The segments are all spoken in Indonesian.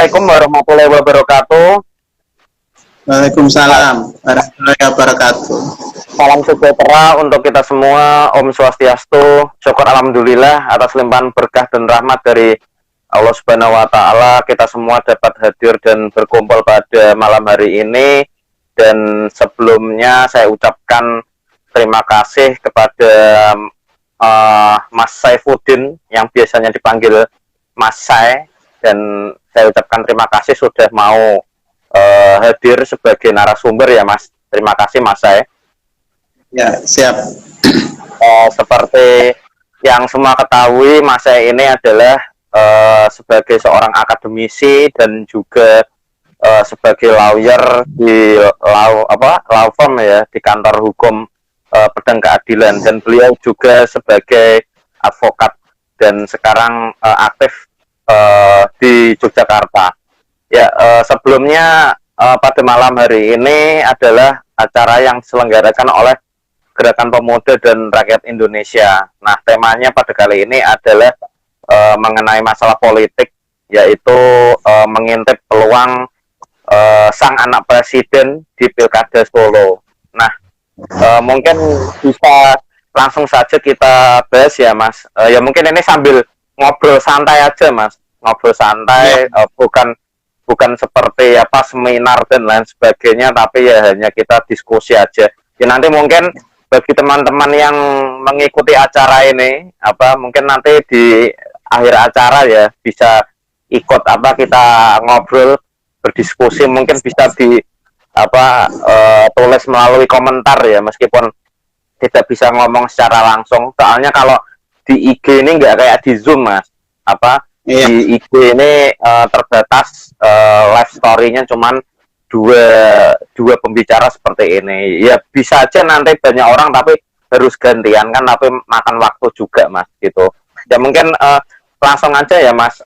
Assalamualaikum warahmatullahi wabarakatuh. Waalaikumsalam warahmatullahi wabarakatuh. Salam sejahtera untuk kita semua. Om Swastiastu. Syukur alhamdulillah atas limpahan berkah dan rahmat dari Allah Subhanahu wa taala, kita semua dapat hadir dan berkumpul pada malam hari ini. Dan sebelumnya saya ucapkan terima kasih kepada Mas Saifuddin yang biasanya dipanggil Mas Sai, dan saya ucapkan terima kasih sudah mau hadir sebagai narasumber ya Mas. Terima kasih Mas Sai. Ya, siap. Seperti yang semua ketahui, Mas Sai ini adalah sebagai seorang akademisi dan juga sebagai lawyer di law firm ya, di kantor hukum Pedang Keadilan, dan beliau juga sebagai advokat dan sekarang aktif di Yogyakarta. Ya, sebelumnya pada malam hari ini adalah acara yang diselenggarakan oleh Gerakan Pemuda dan Rakyat Indonesia. Nah, temanya pada kali ini adalah mengenai masalah politik, yaitu mengintip peluang sang anak presiden di Pilkada Solo. Nah, mungkin bisa langsung saja kita bahas ya Mas. Ya mungkin ini sambil ngobrol santai aja Mas, ngobrol santai, bukan seperti apa seminar dan lain sebagainya, tapi ya hanya kita diskusi aja. Ya nanti mungkin bagi teman-teman yang mengikuti acara ini, mungkin nanti di akhir acara ya bisa ikut kita ngobrol, berdiskusi, mungkin bisa di tulis melalui komentar ya, meskipun tidak bisa ngomong secara langsung. Soalnya kalau di IG ini nggak kayak di Zoom Mas, di IG ini terbatas live story-nya cuman dua pembicara seperti ini. Ya bisa aja nanti banyak orang tapi harus gantian kan, tapi makan waktu juga Mas gitu. Ya mungkin langsung aja ya Mas,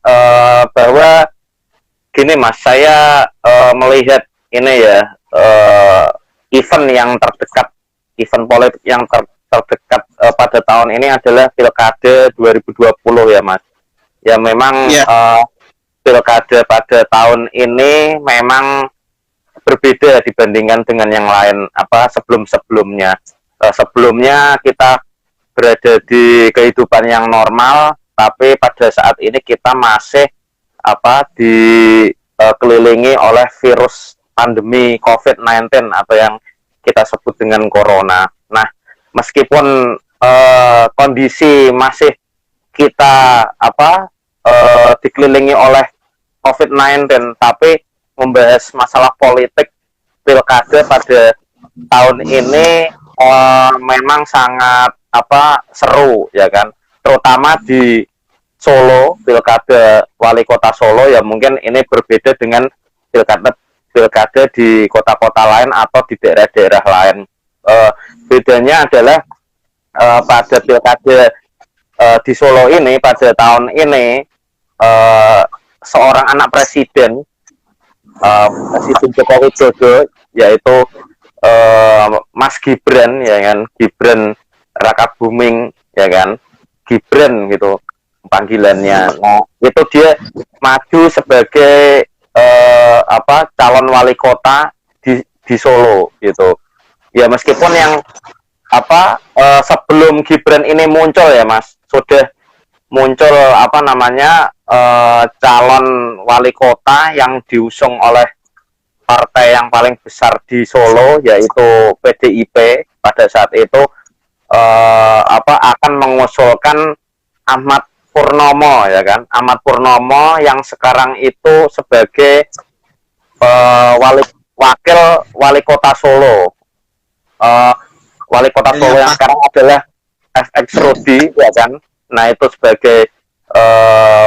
bahwa gini Mas, saya melihat ini ya, event yang terdekat, event politik yang terdekat pada tahun ini adalah Pilkada 2020 ya Mas. Ya memang Pilkada pada tahun ini memang berbeda dibandingkan dengan yang lain sebelum-sebelumnya. Sebelumnya kita berada di kehidupan yang normal, tapi pada saat ini kita masih dikelilingi oleh virus pandemi COVID-19 atau yang kita sebut dengan corona. Nah, meskipun kondisi masih kita dikelilingi oleh COVID-19, tapi membahas masalah politik pilkada pada tahun ini memang sangat seru ya kan, terutama di Solo, pilkada wali kota Solo ya, mungkin ini berbeda dengan pilkada di kota-kota lain atau di daerah-daerah lain. Bedanya adalah pada pilkada di Solo ini pada tahun ini seorang anak presiden, Presiden Joko Widodo, yaitu Mas Gibran ya kan, Gibran Rakabuming ya kan, Gibran gitu panggilannya. Nah, itu dia maju sebagai calon wali kota di Solo gitu. Ya meskipun yang sebelum Gibran ini muncul ya Mas, sudah muncul calon wali kota yang diusung oleh partai yang paling besar di Solo, yaitu PDIP. Pada saat itu akan mengusulkan Ahmad Purnomo ya kan, Ahmad Purnomo yang sekarang itu sebagai wakil wali kota Solo. Wali kota Solo yang sekarang adalah FX Rudi ya kan. Nah, itu sebagai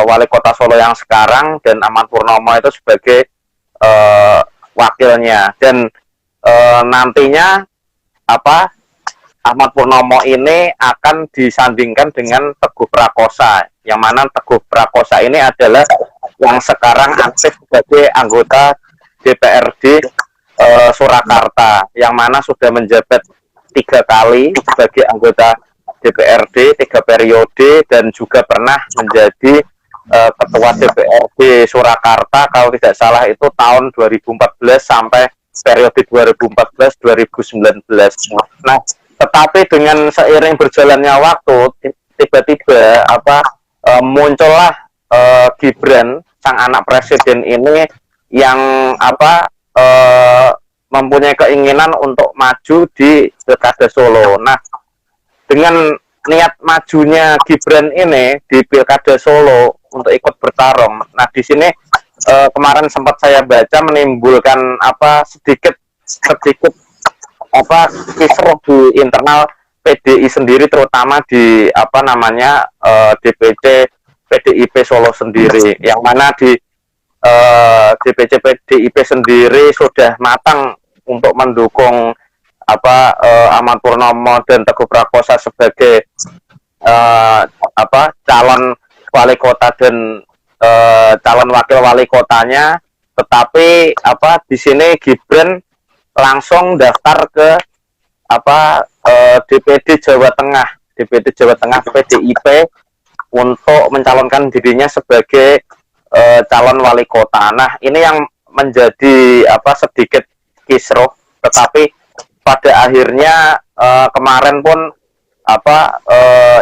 wali kota Solo yang sekarang, dan Ahmad Purnomo itu sebagai wakilnya. Dan nantinya Ahmad Purnomo ini akan disandingkan dengan Teguh Prakosa, yang mana Teguh Prakosa ini adalah yang sekarang aktif sebagai anggota DPRD Surakarta, yang mana sudah menjabat 3 kali sebagai anggota DPRD, 3 periode, dan juga pernah menjadi ketua DPRD Surakarta kalau tidak salah itu tahun 2014 sampai periode 2014-2019. Nah, tetapi dengan seiring berjalannya waktu tiba-tiba muncullah Gibran sang anak presiden ini yang mempunyai keinginan untuk maju di Pilkada Solo. Nah, dengan niat majunya Gibran ini di Pilkada Solo untuk ikut bertarung. Nah, di sini kemarin sempat saya baca menimbulkan sedikit kisruh di internal PDI sendiri, terutama di DPC PDIP Solo sendiri, yang mana di DPC PDIP sendiri sudah matang untuk mendukung Ahmad Purnomo dan Teguh Prakosa sebagai calon wali kota dan calon wakil wali kotanya, tetapi di sini Gibran langsung daftar ke DPD Jawa Tengah PDIP untuk mencalonkan dirinya sebagai calon wali kota. Nah, ini yang menjadi sedikit kisruh, tetapi pada akhirnya kemarin pun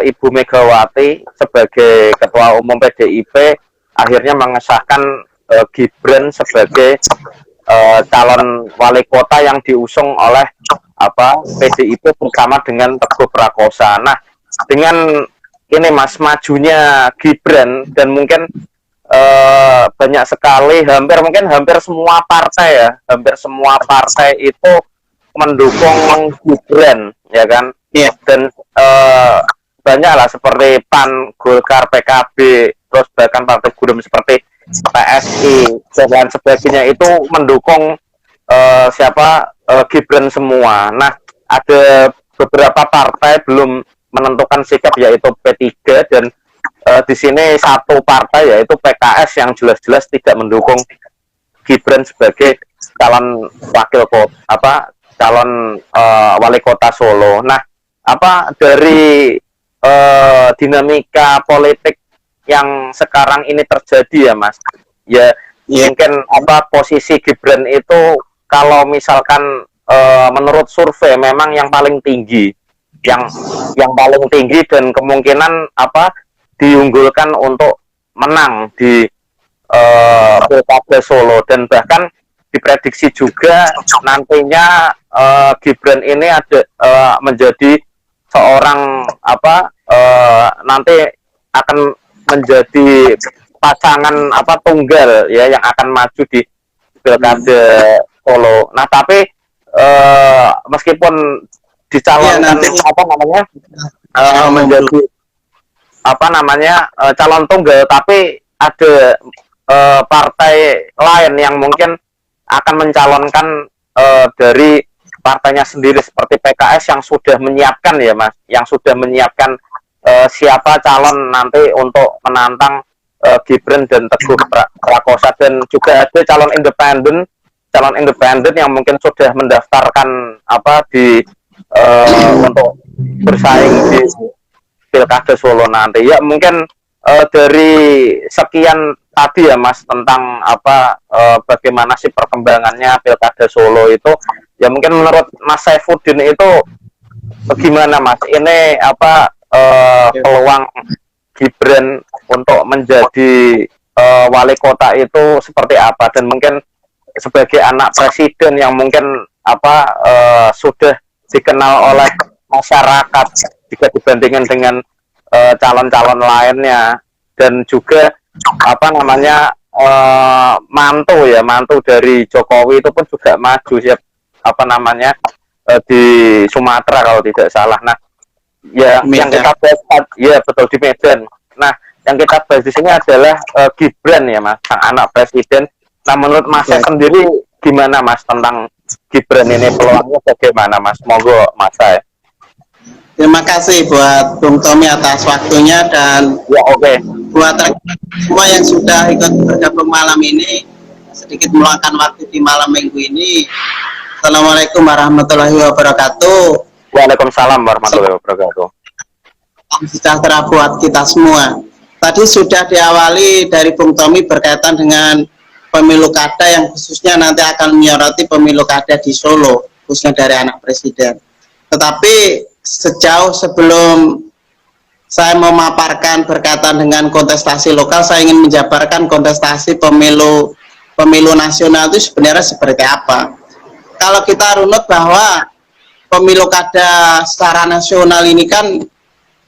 Ibu Megawati sebagai ketua umum PDIP akhirnya mengesahkan Gibran sebagai calon wali kota yang diusung oleh PDIP bersama dengan Teguh Prakosa. Nah, dengan ini Mas, majunya Gibran dan mungkin banyak sekali, hampir semua partai itu mendukung Gibran, ya kan? Iya. Dan banyaklah seperti PAN, Golkar, PKB, terus bahkan partai Buruh seperti PSI dan sebagainya itu mendukung Gibran semua. Nah, ada beberapa partai belum menentukan sikap, yaitu P3, dan di sini satu partai yaitu PKS yang jelas-jelas tidak mendukung Gibran sebagai calon calon wali kota Solo. Nah, dari dinamika politik yang sekarang ini terjadi ya Mas, ya mungkin posisi Gibran itu kalau misalkan menurut survei memang yang paling tinggi, yang paling tinggi dan kemungkinan diunggulkan untuk menang di Pilkada Solo, dan bahkan diprediksi juga nantinya Gibran ini menjadi seorang nanti akan menjadi pasangan tunggal ya yang akan maju di Pilkada Solo. Nah, tapi meskipun dicalonkan menjadi calon tunggal, tapi ada partai lain yang mungkin akan mencalonkan dari partainya sendiri, seperti PKS yang sudah menyiapkan ya Mas, yang sudah menyiapkan siapa calon nanti untuk menantang Gibran dan Teguh Prakosa, dan juga ada calon independen yang mungkin sudah mendaftarkan untuk bersaing di Pilkada Solo nanti. Ya mungkin dari sekian tadi ya Mas tentang bagaimana sih perkembangannya Pilkada Solo itu, ya mungkin menurut Mas Saifuddin itu bagaimana Mas, ini peluang Gibran untuk menjadi wali kota itu seperti apa, dan mungkin sebagai anak presiden yang mungkin sudah dikenal oleh masyarakat jika dibandingkan dengan calon-calon lainnya, dan juga mantu dari Jokowi itu pun juga maju ya di Sumatera kalau tidak salah. Nah, ya yang kita bahas ya betul di Medan. Nah, yang kita bahas di sini adalah Gibran ya Mas, sang anak presiden. Nah, menurut Mas sendiri gimana Mas tentang Gibran ini, peluangnya bagaimana Mas? Monggo Mas saya. Terima kasih buat Bung Tommy atas waktunya, dan buat semua yang sudah ikut bergabung malam ini, sedikit meluangkan waktu di malam minggu ini. Assalamualaikum warahmatullahi wabarakatuh. Waalaikumsalam warahmatullahi wabarakatuh. Salam sejahtera buat kita semua. Tadi sudah diawali dari Bung Tommy berkaitan dengan pemilu kada yang khususnya nanti akan menyoroti pemilu kada di Solo, khususnya dari anak presiden. Tetapi sejauh sebelum saya memaparkan berkaitan dengan kontestasi lokal, saya ingin menjabarkan kontestasi pemilu nasional itu sebenarnya seperti apa. Kalau kita runut bahwa pemilu kada secara nasional ini kan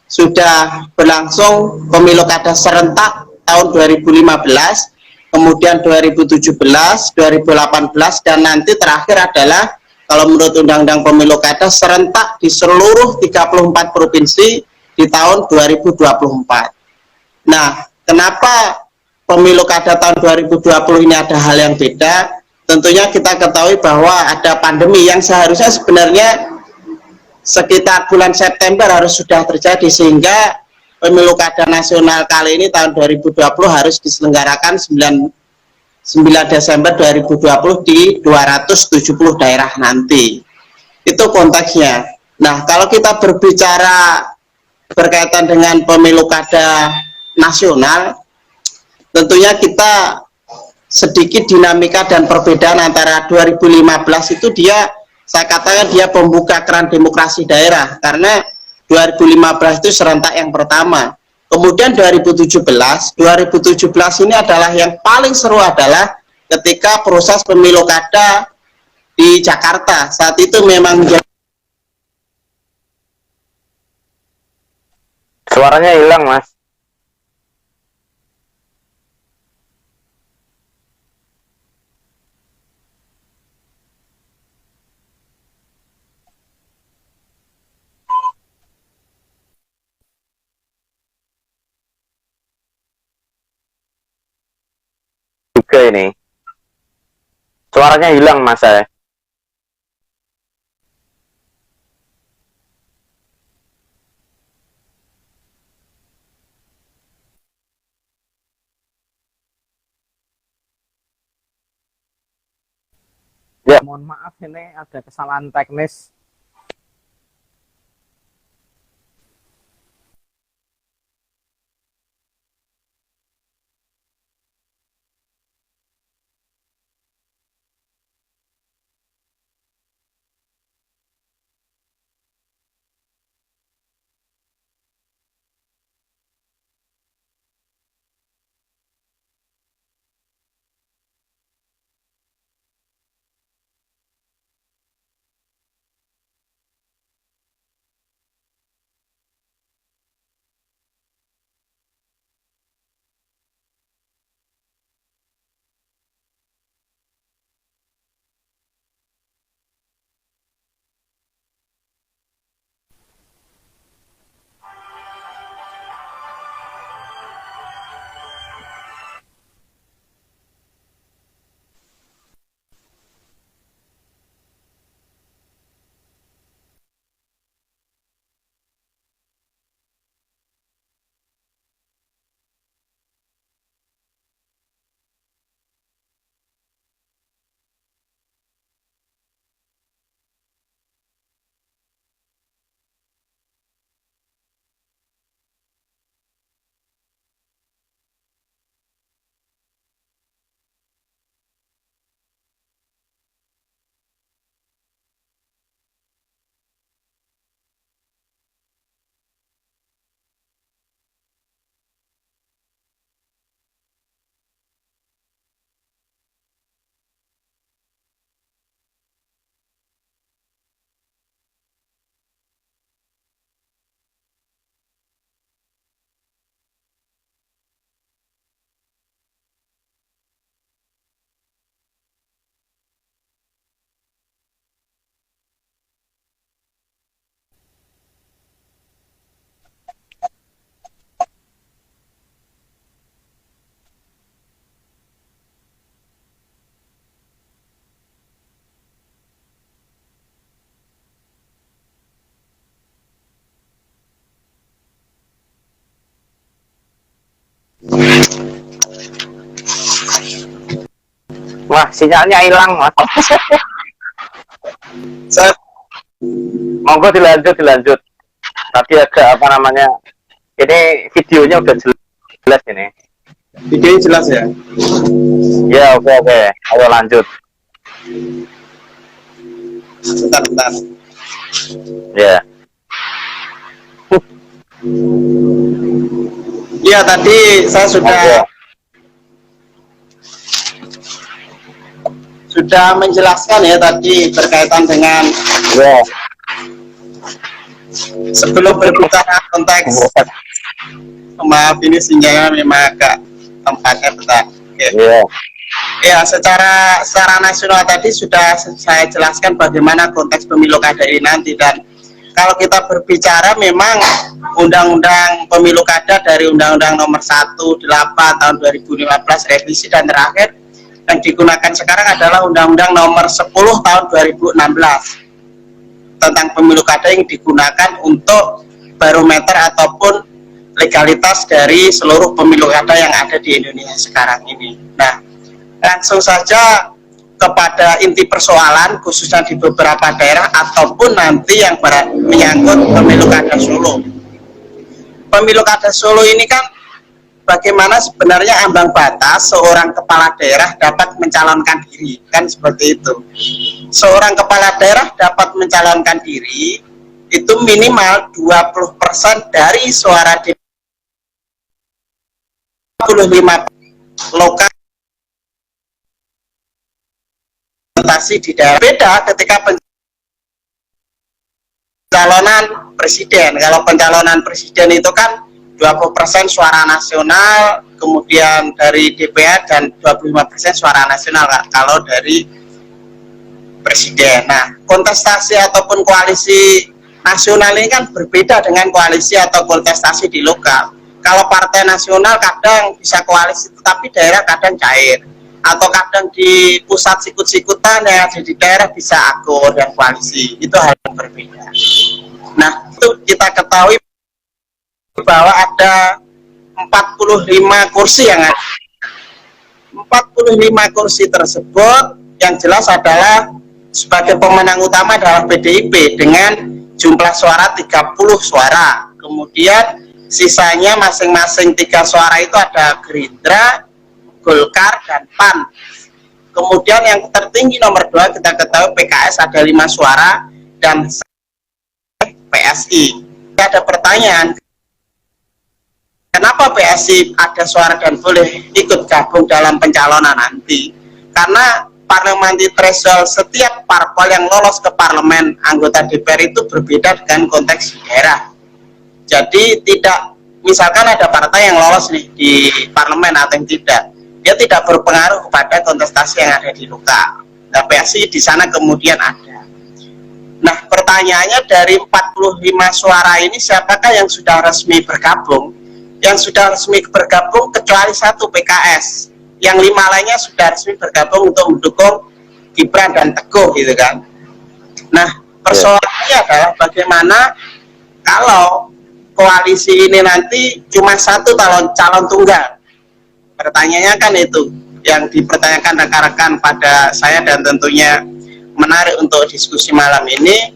sudah berlangsung pemilu kada serentak tahun 2015, kemudian 2017, 2018, dan nanti terakhir adalah kalau menurut Undang-Undang Pemilu Kada serentak di seluruh 34 provinsi di tahun 2024. Nah, kenapa pemilu kada tahun 2020 ini ada hal yang beda? Tentunya kita ketahui bahwa ada pandemi yang seharusnya sebenarnya sekitar bulan September harus sudah terjadi, sehingga pemilu kada nasional kali ini tahun 2020 harus diselenggarakan 9 Desember 2020 di 270 daerah nanti. Itu konteksnya. Nah, kalau kita berbicara berkaitan dengan pemilu kada nasional, tentunya kita sedikit dinamika dan perbedaan antara 2015 itu saya katakan dia pembuka keran demokrasi daerah, karena 2015 itu serentak yang pertama. Kemudian 2017 ini adalah yang paling seru adalah ketika proses pemilu kada di Jakarta. Saat itu memang Suaranya hilang, Mas. Juga ini. Suaranya hilang, Mas saya. Ya, mohon maaf ini ada kesalahan teknis. Wah, sinyalnya hilang, Mas. Monggo dilanjut. Tadi agak apa namanya? Ini videonya udah jelas. jelas ini. Videonya jelas ya? Ya, oke. Ayo lanjut. Bentar. Ya. Iya, tadi saya sudah menjelaskan ya tadi berkaitan dengan sebelum berbicara konteks. Maaf, ini sinyalnya memang agak tempatnya bentar. Oke. Ya, secara nasional tadi sudah saya jelaskan bagaimana konteks pemilu kada ini nanti, dan kalau kita berbicara memang Undang-Undang Pemilu Kada dari Undang-Undang Nomor 18 Tahun 2015 revisi dan terakhir yang digunakan sekarang adalah Undang-Undang Nomor 10 Tahun 2016 tentang Pemilu Kada yang digunakan untuk barometer ataupun legalitas dari seluruh pemilu kada yang ada di Indonesia sekarang ini. Nah, langsung saja kepada inti persoalan khususnya di beberapa daerah ataupun nanti yang menyangkut pemilu kada Solo. Pemilu kada Solo ini kan bagaimana sebenarnya ambang batas seorang kepala daerah dapat mencalonkan diri, kan seperti itu. Seorang kepala daerah dapat mencalonkan diri itu minimal 20% dari suara 25 lokal di daerah. Beda ketika pencalonan presiden. Kalau pencalonan presiden itu kan 20% suara nasional, kemudian dari DPR, dan 25% suara nasional kalau dari presiden. Nah, kontestasi ataupun koalisi nasional ini kan berbeda dengan koalisi atau kontestasi di lokal. Kalau partai nasional kadang bisa koalisi, tetapi daerah kadang cair. Atau kadang di pusat sikut-sikutan, yang ada di daerah bisa akur dan koalisi. Itu hal yang berbeda. Nah, itu kita ketahui bahwa ada 45 kursi yang ada. 45 kursi tersebut yang jelas adalah sebagai pemenang utama adalah PDIP dengan jumlah suara 30 suara. Kemudian sisanya masing-masing 3 suara itu ada Gerindra, Golkar, dan PAN. Kemudian yang tertinggi nomor 2 kita ketahui PKS ada 5 suara dan PSI. Ada pertanyaan, kenapa PSI ada suara dan boleh ikut gabung dalam pencalonan nanti? Karena parliamentary threshold setiap parpol yang lolos ke parlemen anggota DPR itu berbeda dengan konteks daerah. Jadi tidak, misalkan ada partai yang lolos nih di parlemen atau yang tidak, dia tidak berpengaruh kepada kontestasi yang ada di lokal. Nah, PSI di sana kemudian ada. Nah, pertanyaannya dari 45 suara ini siapakah yang sudah resmi bergabung? Yang sudah resmi bergabung kecuali 1 PKS. Yang 5 lainnya sudah resmi bergabung untuk mendukung Gibran dan Teguh, gitu kan. Nah, persoalannya adalah bagaimana kalau koalisi ini nanti cuma 1 calon tunggal. Pertanyaannya kan itu yang dipertanyakan rekan-rekan pada saya, dan tentunya menarik untuk diskusi malam ini.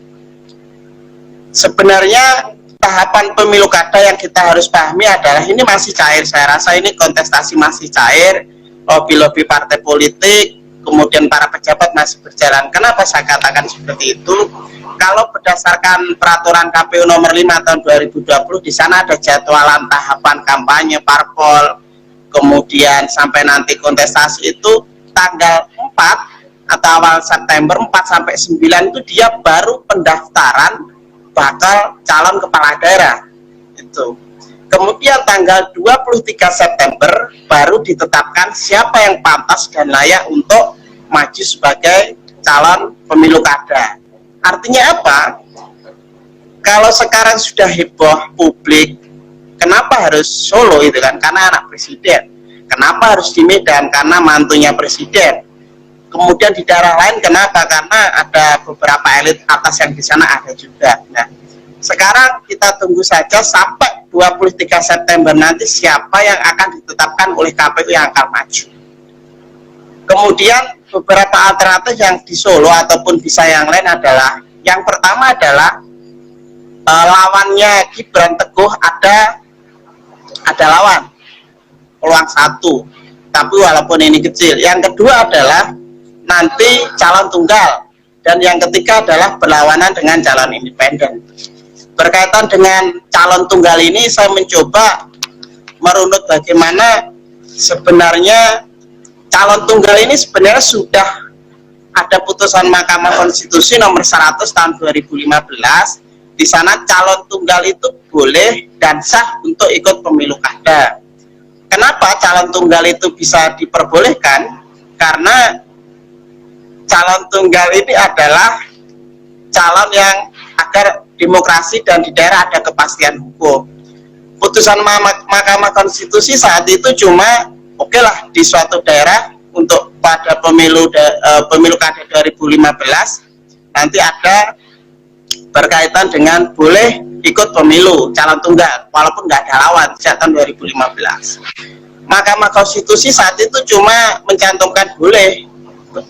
Sebenarnya tahapan pemilu kada yang kita harus pahami adalah ini masih cair. Saya rasa ini kontestasi masih cair, lobby-lobby partai politik, kemudian para pejabat masih berjalan. Kenapa saya katakan seperti itu? Kalau berdasarkan peraturan KPU nomor 5 tahun 2020, di sana ada jadwalan tahapan kampanye parpol, kemudian sampai nanti kontestasi itu tanggal 4 atau awal September 4 sampai 9 itu dia baru pendaftaran bakal calon kepala daerah itu. Kemudian tanggal 23 September baru ditetapkan siapa yang pantas dan layak untuk maju sebagai calon pemilu kada. Artinya apa? Kalau sekarang sudah heboh publik, kenapa harus Solo itu kan? Karena anak presiden. Kenapa harus di Medan? Karena mantunya presiden. Kemudian di daerah lain kenapa? Karena ada beberapa elit atas yang di sana ada juga. Nah, sekarang kita tunggu saja sampai 23 September nanti siapa yang akan ditetapkan oleh KPU yang akan maju. Kemudian beberapa alternatif yang di Solo ataupun bisa yang lain adalah, yang pertama adalah lawannya Gibran Teguh ada lawan. peluang satu, tapi walaupun ini kecil. Yang kedua adalah nanti calon tunggal, dan yang ketiga adalah berlawanan dengan calon independen. Berkaitan dengan calon tunggal ini, saya mencoba merunut bagaimana sebenarnya calon tunggal ini sebenarnya sudah ada putusan Mahkamah Konstitusi nomor 100 tahun 2015. Di sana calon tunggal itu boleh dan sah untuk ikut pemilu kada. Kenapa calon tunggal itu bisa diperbolehkan? Karena calon tunggal ini adalah calon yang agar demokrasi dan di daerah ada kepastian hukum. Putusan Mahkamah Konstitusi saat itu cuma oke lah di suatu daerah untuk pada pemilu kada 2015 nanti ada berkaitan dengan boleh ikut pemilu calon tunggal walaupun nggak ada lawan sejak tahun 2015. Mahkamah Konstitusi saat itu cuma mencantumkan boleh,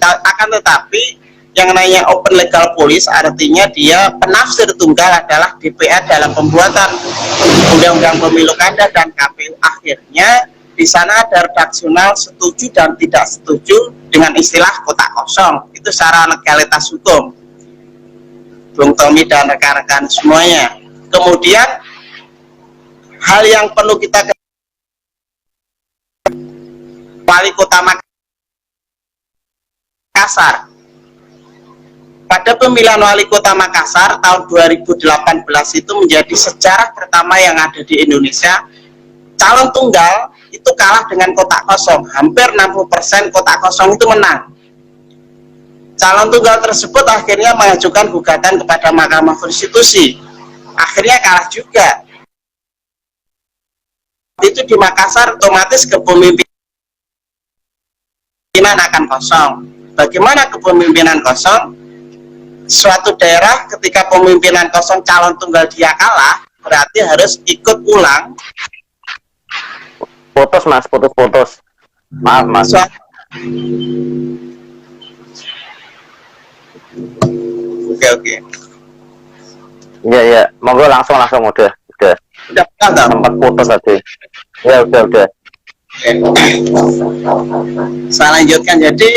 akan tetapi yang namanya open legal policy artinya dia penafsir tunggal adalah DPR dalam pembuatan undang-undang pemilu kada dan KPU. Akhirnya di sana ada redaksional setuju dan tidak setuju dengan istilah kotak kosong. Itu secara legalitas hukum, Bung Tommy dan rekan-rekan semuanya. Kemudian hal yang perlu kita wali kota Makassar. Pada pemilihan wali kota Makassar tahun 2018 itu menjadi sejarah pertama yang ada di Indonesia. Calon tunggal itu kalah dengan kotak kosong. Hampir 60% kotak kosong itu menang. Calon tunggal tersebut akhirnya mengajukan gugatan kepada Mahkamah Konstitusi. Akhirnya kalah juga. Itu di Makassar otomatis kepemimpinan akan kosong. Bagaimana kepemimpinan kosong? Suatu daerah ketika pemimpinan kosong calon tunggal dia kalah, berarti harus ikut ulang. Putus mas, putus. Maaf mas. Oke. Iya, monggo langsung udah sempat putus tadi. Ya udah. Saya lanjutkan. Jadi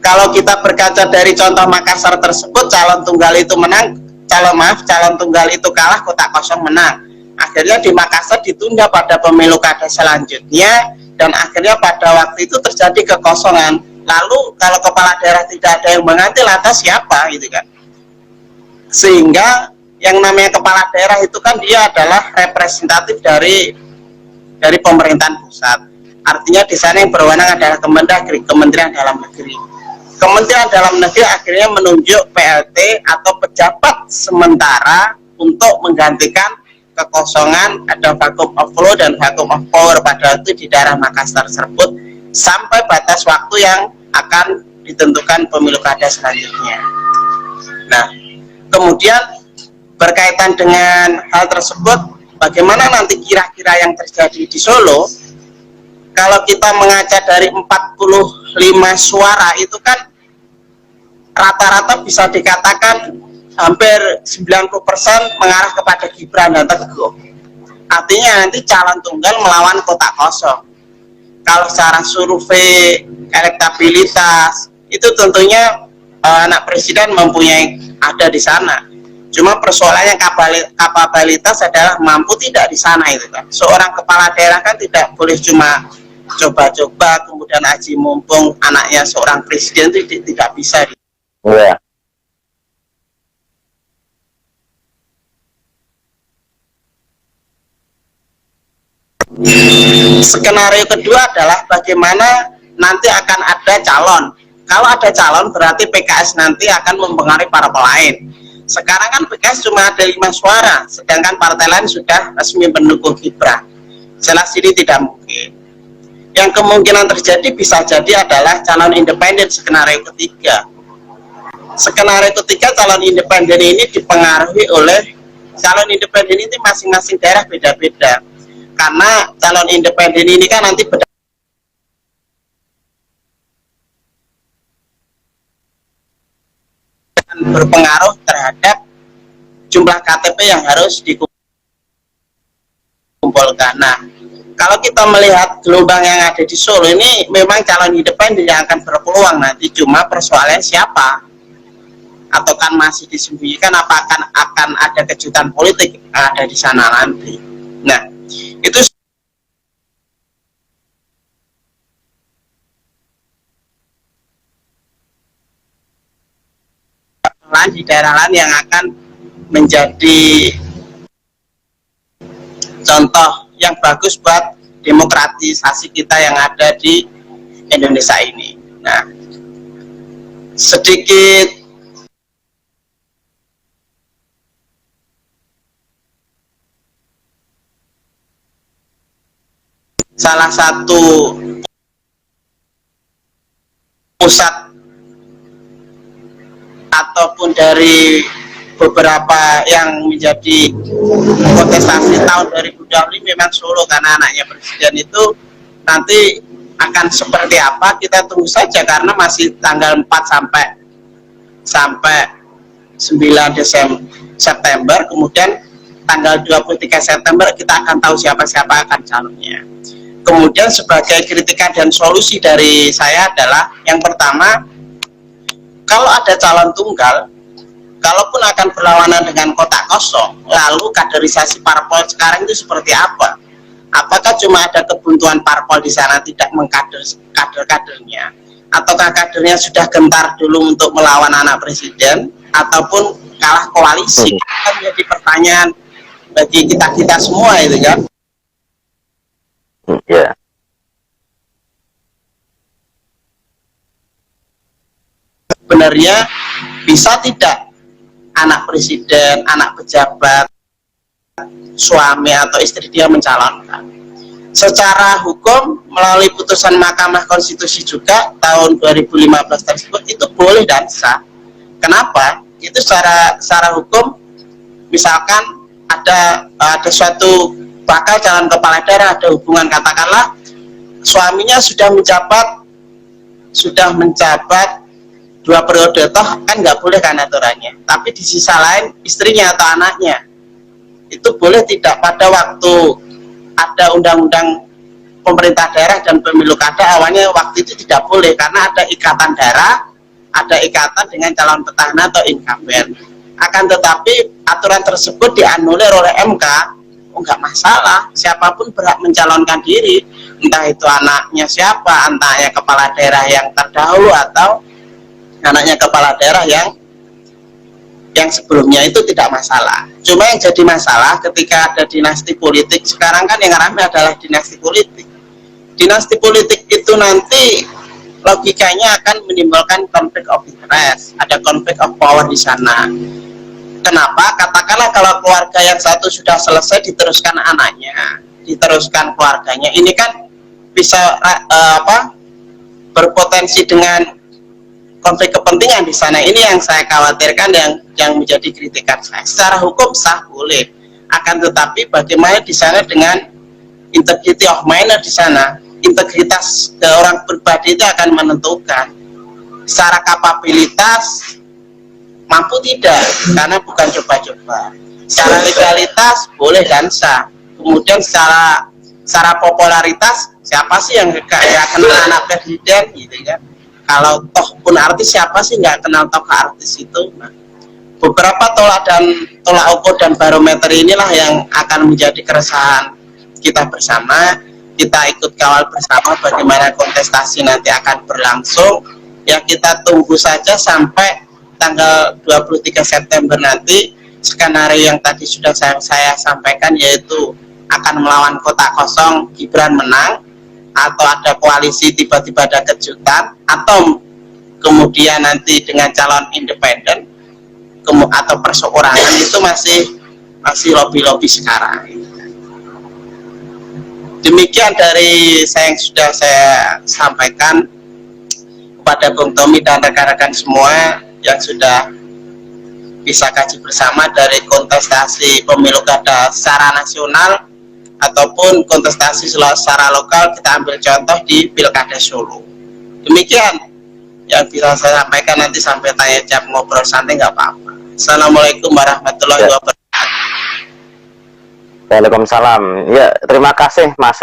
kalau kita berkaca dari contoh Makassar tersebut, calon tunggal itu menang, calon tunggal itu kalah, kotak kosong menang. Akhirnya di Makassar ditunda pada pemilu kada selanjutnya, dan akhirnya pada waktu itu terjadi kekosongan. Lalu kalau kepala daerah tidak ada yang mengganti, lantas siapa gitu kan? Sehingga yang namanya kepala daerah itu kan dia adalah representatif dari pemerintahan pusat. Artinya di sana yang berwenang adalah Kemendagri, Kementerian Dalam Negeri. Kementerian Dalam Negeri akhirnya menunjuk PLT atau pejabat sementara untuk menggantikan kekosongan, ada vacuum of law dan vacuum of power pada waktu di daerah Makassar tersebut sampai batas waktu yang akan ditentukan pemilu kada selanjutnya. Nah, kemudian berkaitan dengan hal tersebut, bagaimana nanti kira-kira yang terjadi di Solo? Kalau kita mengaca dari 45 suara itu kan rata-rata bisa dikatakan hampir 90% mengarah kepada Gibran dan Teguh. Artinya nanti calon tunggal melawan kotak kosong. Kalau secara survei elektabilitas itu tentunya anak presiden mempunyai ada di sana. Cuma persoalannya kapabilitas adalah mampu tidak di sana itu kan. Seorang kepala daerah kan tidak boleh cuma coba-coba kemudian aji mumpung anaknya seorang presiden itu tidak bisa. Iya. Skenario kedua adalah bagaimana nanti akan ada calon. Kalau ada calon berarti PKS nanti akan mempengaruhi parpol lain. Sekarang kan PKS cuma ada 5 suara, sedangkan partai lain sudah resmi mendukung Gibran. Jelas ini tidak mungkin. Yang kemungkinan terjadi bisa jadi adalah calon independen skenario ketiga. Skenario ketiga calon independen ini dipengaruhi oleh calon independen ini masing-masing daerah beda-beda. Karena calon independen ini kan nanti berpengaruh terhadap jumlah KTP yang harus dikumpulkan. Nah, kalau kita melihat gelombang yang ada di Solo ini, memang calon independen yang akan berpeluang nanti, cuma persoalannya siapa, atau kan masih disembunyikan, apa akan ada kejutan politik ada di sana nanti. Nah, itu di daerah lain yang akan menjadi contoh yang bagus buat demokratisasi kita yang ada di Indonesia ini. Nah, sedikit salah satu pusat ataupun dari beberapa yang menjadi kontestasi tahun 2020 memang Solo, karena anaknya presiden itu nanti akan seperti apa kita tunggu saja, karena masih tanggal 4 sampai 9 September, kemudian tanggal 23 September kita akan tahu siapa akan calonnya. Kemudian sebagai kritikan dan solusi dari saya adalah, yang pertama, kalau ada calon tunggal, kalaupun akan berlawanan dengan kotak kosong, lalu kaderisasi parpol sekarang itu seperti apa? Apakah cuma ada kebuntuan parpol di sana tidak mengkader kadernya, ataukah kadernya sudah gentar dulu untuk melawan anak presiden, ataupun kalah koalisi? Kan menjadi pertanyaan bagi kita semua itu kan. Ya. Sebenarnya bisa tidak anak presiden, anak pejabat, suami atau istri dia mencalonkan? Secara hukum melalui putusan Mahkamah Konstitusi juga tahun 2015 tersebut itu boleh dan sah. Kenapa? Itu secara hukum, misalkan ada suatu bakal calon kepala daerah, ada hubungan, katakanlah suaminya sudah menjabat 2 periode, toh kan nggak boleh kan aturannya, tapi di sisa lain istrinya atau anaknya itu boleh tidak. Pada waktu ada undang-undang pemerintah daerah dan pemilu kada, awalnya waktu itu tidak boleh karena ada ikatan darah, ada ikatan dengan calon petahana atau incumbent. Akan tetapi aturan tersebut dianulir oleh MK. Oh, nggak masalah, siapapun berhak mencalonkan diri, entah itu anaknya siapa, anaknya kepala daerah yang terdahulu atau anaknya kepala daerah yang sebelumnya, itu tidak masalah. Cuma yang jadi masalah ketika ada dinasti politik, sekarang kan yang ramai adalah dinasti politik. Dinasti politik itu nanti logikanya akan menimbulkan konflik of interest, ada konflik of power di sana. Kenapa? Katakanlah kalau keluarga yang satu sudah selesai, diteruskan anaknya, diteruskan keluarganya, ini kan bisa berpotensi dengan konflik kepentingan di sana. Ini yang saya khawatirkan, yang menjadi kritikan saya. Secara hukum sah boleh, akan tetapi bagaimana di sana dengan integrity of minor di sana? Integritas orang pribadi itu akan menentukan secara kapabilitas mampu tidak, karena bukan coba-coba. Secara legalitas boleh dan sah. Kemudian secara popularitas, siapa sih yang kenal anak presiden gitu kan? Kalau toh pun artis, siapa sih nggak kenal tokoh artis itu? Nah, beberapa tolak ukur dan barometer inilah yang akan menjadi keresahan kita bersama. Kita ikut kawal bersama bagaimana kontestasi nanti akan berlangsung. Ya, kita tunggu saja sampai tanggal 23 September nanti. Skenario yang tadi sudah saya sampaikan, yaitu akan melawan kotak kosong, Gibran menang, atau ada koalisi tiba-tiba ada kejutan, atau kemudian nanti dengan calon independen atau perseorangan, itu masih lobby-lobby sekarang. Demikian dari saya yang sudah saya sampaikan kepada Bung Tommy dan rekan-rekan semua yang sudah bisa kaji bersama dari kontestasi pemilu kada secara nasional ataupun kontestasi secara lokal. Kita ambil contoh di Pilkada Solo. Demikian yang bisa saya sampaikan, nanti sampai tanya jawab ngobrol santai nggak apa-apa. Assalamualaikum warahmatullahi wabarakatuh. Waalaikumsalam. Ya, terima kasih Mas.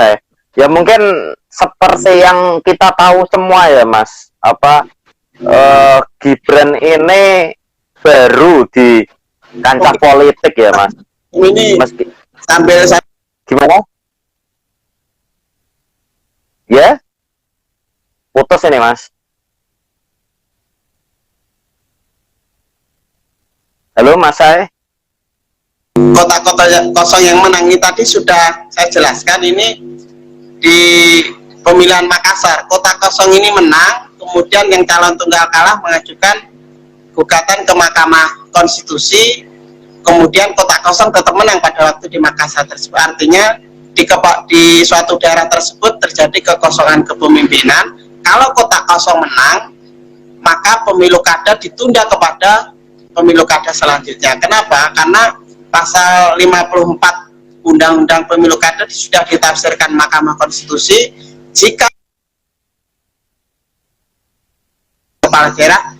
Ya mungkin seperti yang kita tahu semua ya Mas, apa Gibran ini baru di kancah politik ya Mas. Ini Meski sambil saya gimana? Ya, putus ini Mas. Halo Mas Saya. kota-kota kosong yang menangi tadi sudah saya jelaskan. Ini di pemilihan Makassar, kota kosong ini menang, kemudian yang calon tunggal kalah mengajukan gugatan ke Mahkamah Konstitusi, kemudian kota kosong tetap menang pada waktu di Makassar tersebut. Artinya di suatu daerah tersebut terjadi kekosongan kepemimpinan. Kalau kota kosong menang, maka pemilu kada ditunda kepada pemilu kada selanjutnya. Kenapa? Karena pasal 54 Undang-Undang Pemilu Kada sudah ditafsirkan Mahkamah Konstitusi, jika kepala daerah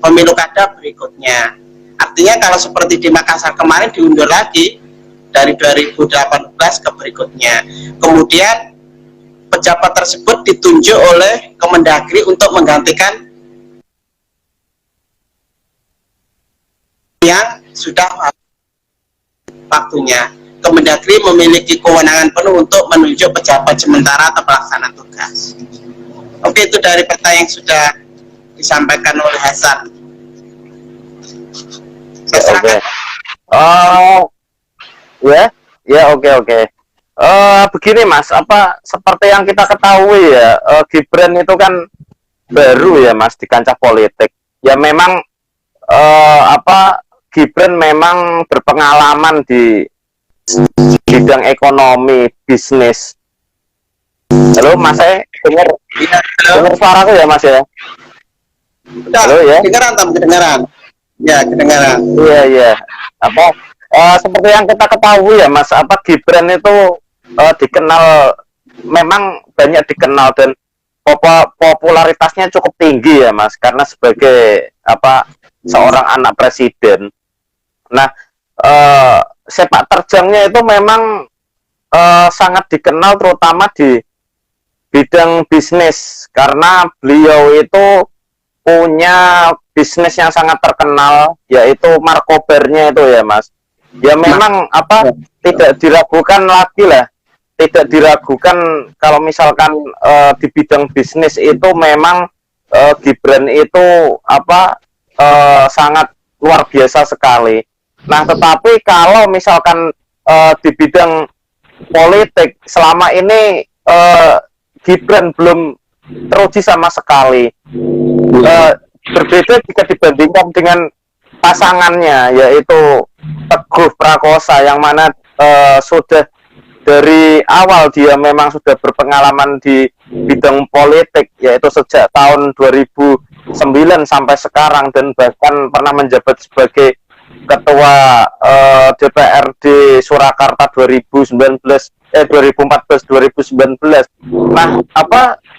pemilu kada berikutnya. Artinya kalau seperti di Makassar kemarin diundur lagi dari 2018 ke berikutnya. Kemudian pejabat tersebut ditunjuk oleh Kemendagri untuk menggantikan yang sudah waktunya. Kemendagri memiliki kewenangan penuh untuk menunjuk pejabat sementara atau pelaksana tugas. Oke, itu dari peta yang sudah disampaikan oleh Hasan. Oke. Oh, ya, oke. Begini Mas, apa seperti yang kita ketahui ya, Gibran itu kan baru ya Mas di kancah politik. Ya memang Gibran memang berpengalaman di bidang ekonomi, bisnis. Halo Mas, saya dengar suaraku ya Mas ya. Halo ya. Kedengaran. Ya, kedengaran. Iya. Seperti yang kita ketahui ya Mas, Gibran itu dikenal, memang banyak dikenal dan popularitasnya cukup tinggi ya Mas, karena sebagai seorang anak presiden. Nah, sepak terjangnya itu memang sangat dikenal terutama di bidang bisnis, karena beliau itu punya bisnis yang sangat terkenal, yaitu markobarnya itu ya Mas. Ya memang tidak diragukan lagi lah, tidak diragukan kalau misalkan di bidang bisnis itu memang Gibran itu sangat luar biasa sekali. Nah, tetapi kalau misalkan di bidang politik selama ini Gibran belum teruji sama sekali. Berbeda jika dibandingkan dengan pasangannya, yaitu Teguh Prakosa, yang mana sudah dari awal dia memang sudah berpengalaman di bidang politik, yaitu sejak tahun 2009 sampai sekarang, dan bahkan pernah menjabat sebagai ketua DPRD Surakarta 2014-2019. Nah,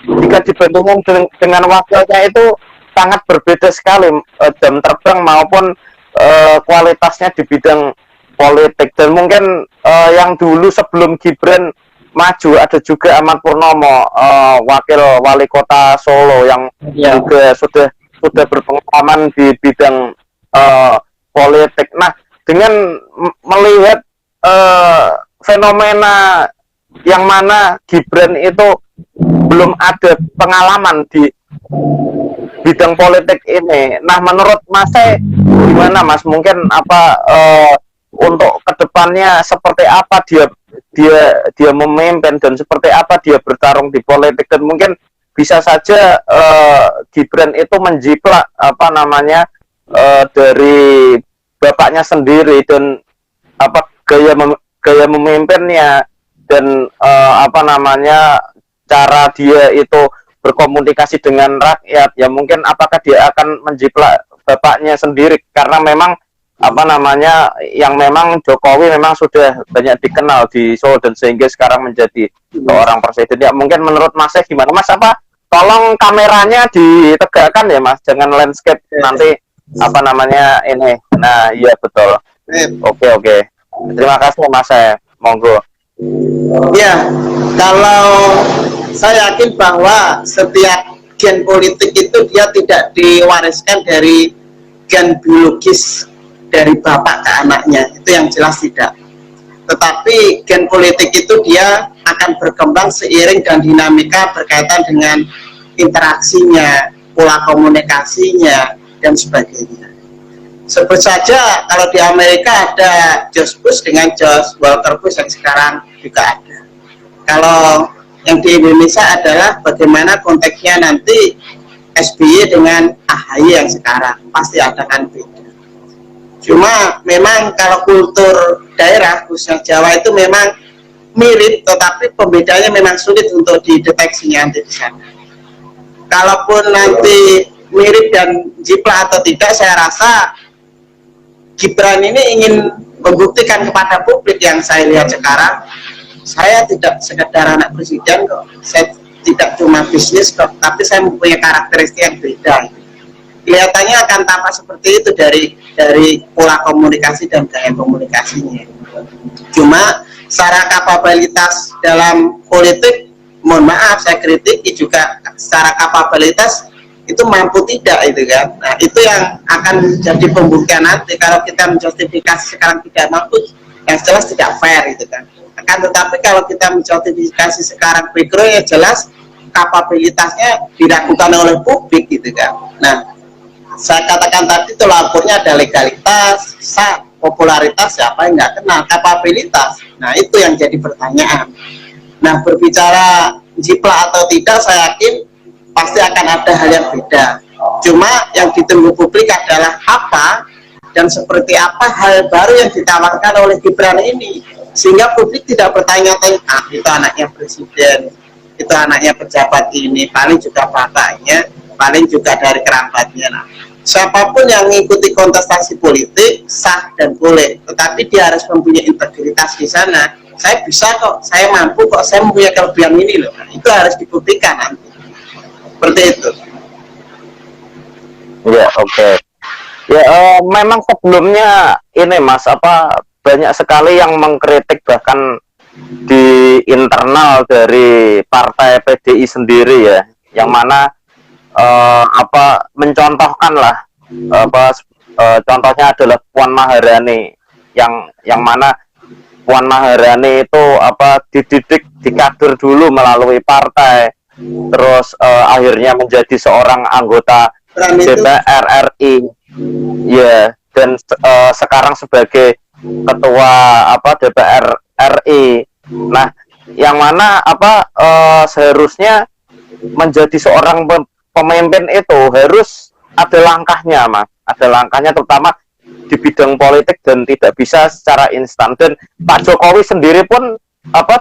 jika dibandingkan dengan wakilnya itu sangat berbeda sekali jam terbang maupun kualitasnya di bidang politik. Dan mungkin yang dulu sebelum Gibran maju ada juga Ahmad Purnomo, wakil wali kota Solo, yang juga sudah berpengalaman di bidang politik. Nah, dengan melihat fenomena yang mana Gibran itu belum ada pengalaman di bidang politik ini. Nah, menurut Mas gimana Mas? Mungkin untuk kedepannya seperti apa dia memimpin, dan seperti apa dia bertarung di politik, dan mungkin bisa saja Gibran itu menjiplak dari bapaknya sendiri, dan gaya memimpinnya, dan cara dia itu berkomunikasi dengan rakyat, ya mungkin apakah dia akan menjiplak bapaknya sendiri, karena memang yang memang Jokowi memang sudah banyak dikenal di Solo, dan sehingga sekarang menjadi seorang presiden. Ya mungkin menurut Mas gimana Mas? Tolong kameranya ditegakkan ya Mas, jangan landscape nanti ini. Nah, iya betul. Oke. Terima kasih Mas, monggo. Ya, kalau saya yakin bahwa setiap gen politik itu dia tidak diwariskan dari gen biologis dari bapak ke anaknya, itu yang jelas tidak. Tetapi gen politik itu dia akan berkembang seiring dan dinamika berkaitan dengan interaksinya, pola komunikasinya, dan sebagainya. Sebut saja kalau di Amerika ada George Bush dengan George Walker Bush yang sekarang juga ada. Kalau yang di Indonesia adalah bagaimana konteksnya nanti SBY dengan AHY yang sekarang, pasti ada kan beda. Cuma memang kalau kultur daerah khususnya Jawa itu memang mirip, tetapi pembedanya memang sulit untuk dideteksinya nanti di sana. Kalaupun nanti mirip dan jiplak atau tidak, saya rasa Gibran ini ingin membuktikan kepada publik yang saya lihat sekarang, saya tidak sekedar anak presiden kok, saya tidak cuma bisnis kok, tapi saya mempunyai karakteristik yang beda. Kelihatannya akan tampak seperti itu dari pola komunikasi dan gaya komunikasinya. Cuma secara kapabilitas dalam politik, mohon maaf saya kritik juga secara kapabilitas itu mampu tidak itu kan. Nah itu yang akan jadi pembuktian nanti. Kalau kita menjustifikasi sekarang tidak mampu, yang jelas tidak fair itu kan. Akan tetapi kalau kita menjustifikasi sekarang background, ya jelas kapabilitasnya diragukan oleh publik gitu kan. Nah saya katakan tadi itu lapornya ada legalitas, sah, popularitas, siapa yang nggak kenal, kapabilitas. Nah itu yang jadi pertanyaan. Nah berbicara jiplak atau tidak, saya yakin pasti akan ada hal yang beda. Cuma yang ditunggu publik adalah apa dan seperti apa hal baru yang ditawarkan oleh Gibran ini, sehingga publik tidak bertanya-tanya, ah itu anaknya presiden, itu anaknya pejabat ini, paling juga bapaknya, paling juga dari kerabatnya. Nah, siapapun yang mengikuti kontestasi politik sah dan boleh, tetapi dia harus mempunyai integritas di sana. Saya bisa kok, saya mampu kok, saya mempunyai kelebihan ini loh. Nah, itu harus dibuktikan nanti. Seperti itu. Ya, oke. Ya, memang sebelumnya ini Mas, banyak sekali yang mengkritik bahkan di internal dari partai PDI sendiri ya, yang mana mencontohkan lah, contohnya adalah Puan Maharani, yang mana Puan Maharani itu dididik, dikader dulu melalui partai, terus akhirnya menjadi seorang anggota DPR RI, ya, dan sekarang sebagai ketua DPR RI. Nah, yang mana seharusnya menjadi seorang pemimpin itu harus ada langkahnya, Mas. Ada langkahnya terutama di bidang politik dan tidak bisa secara instan. Dan Pak Jokowi sendiri pun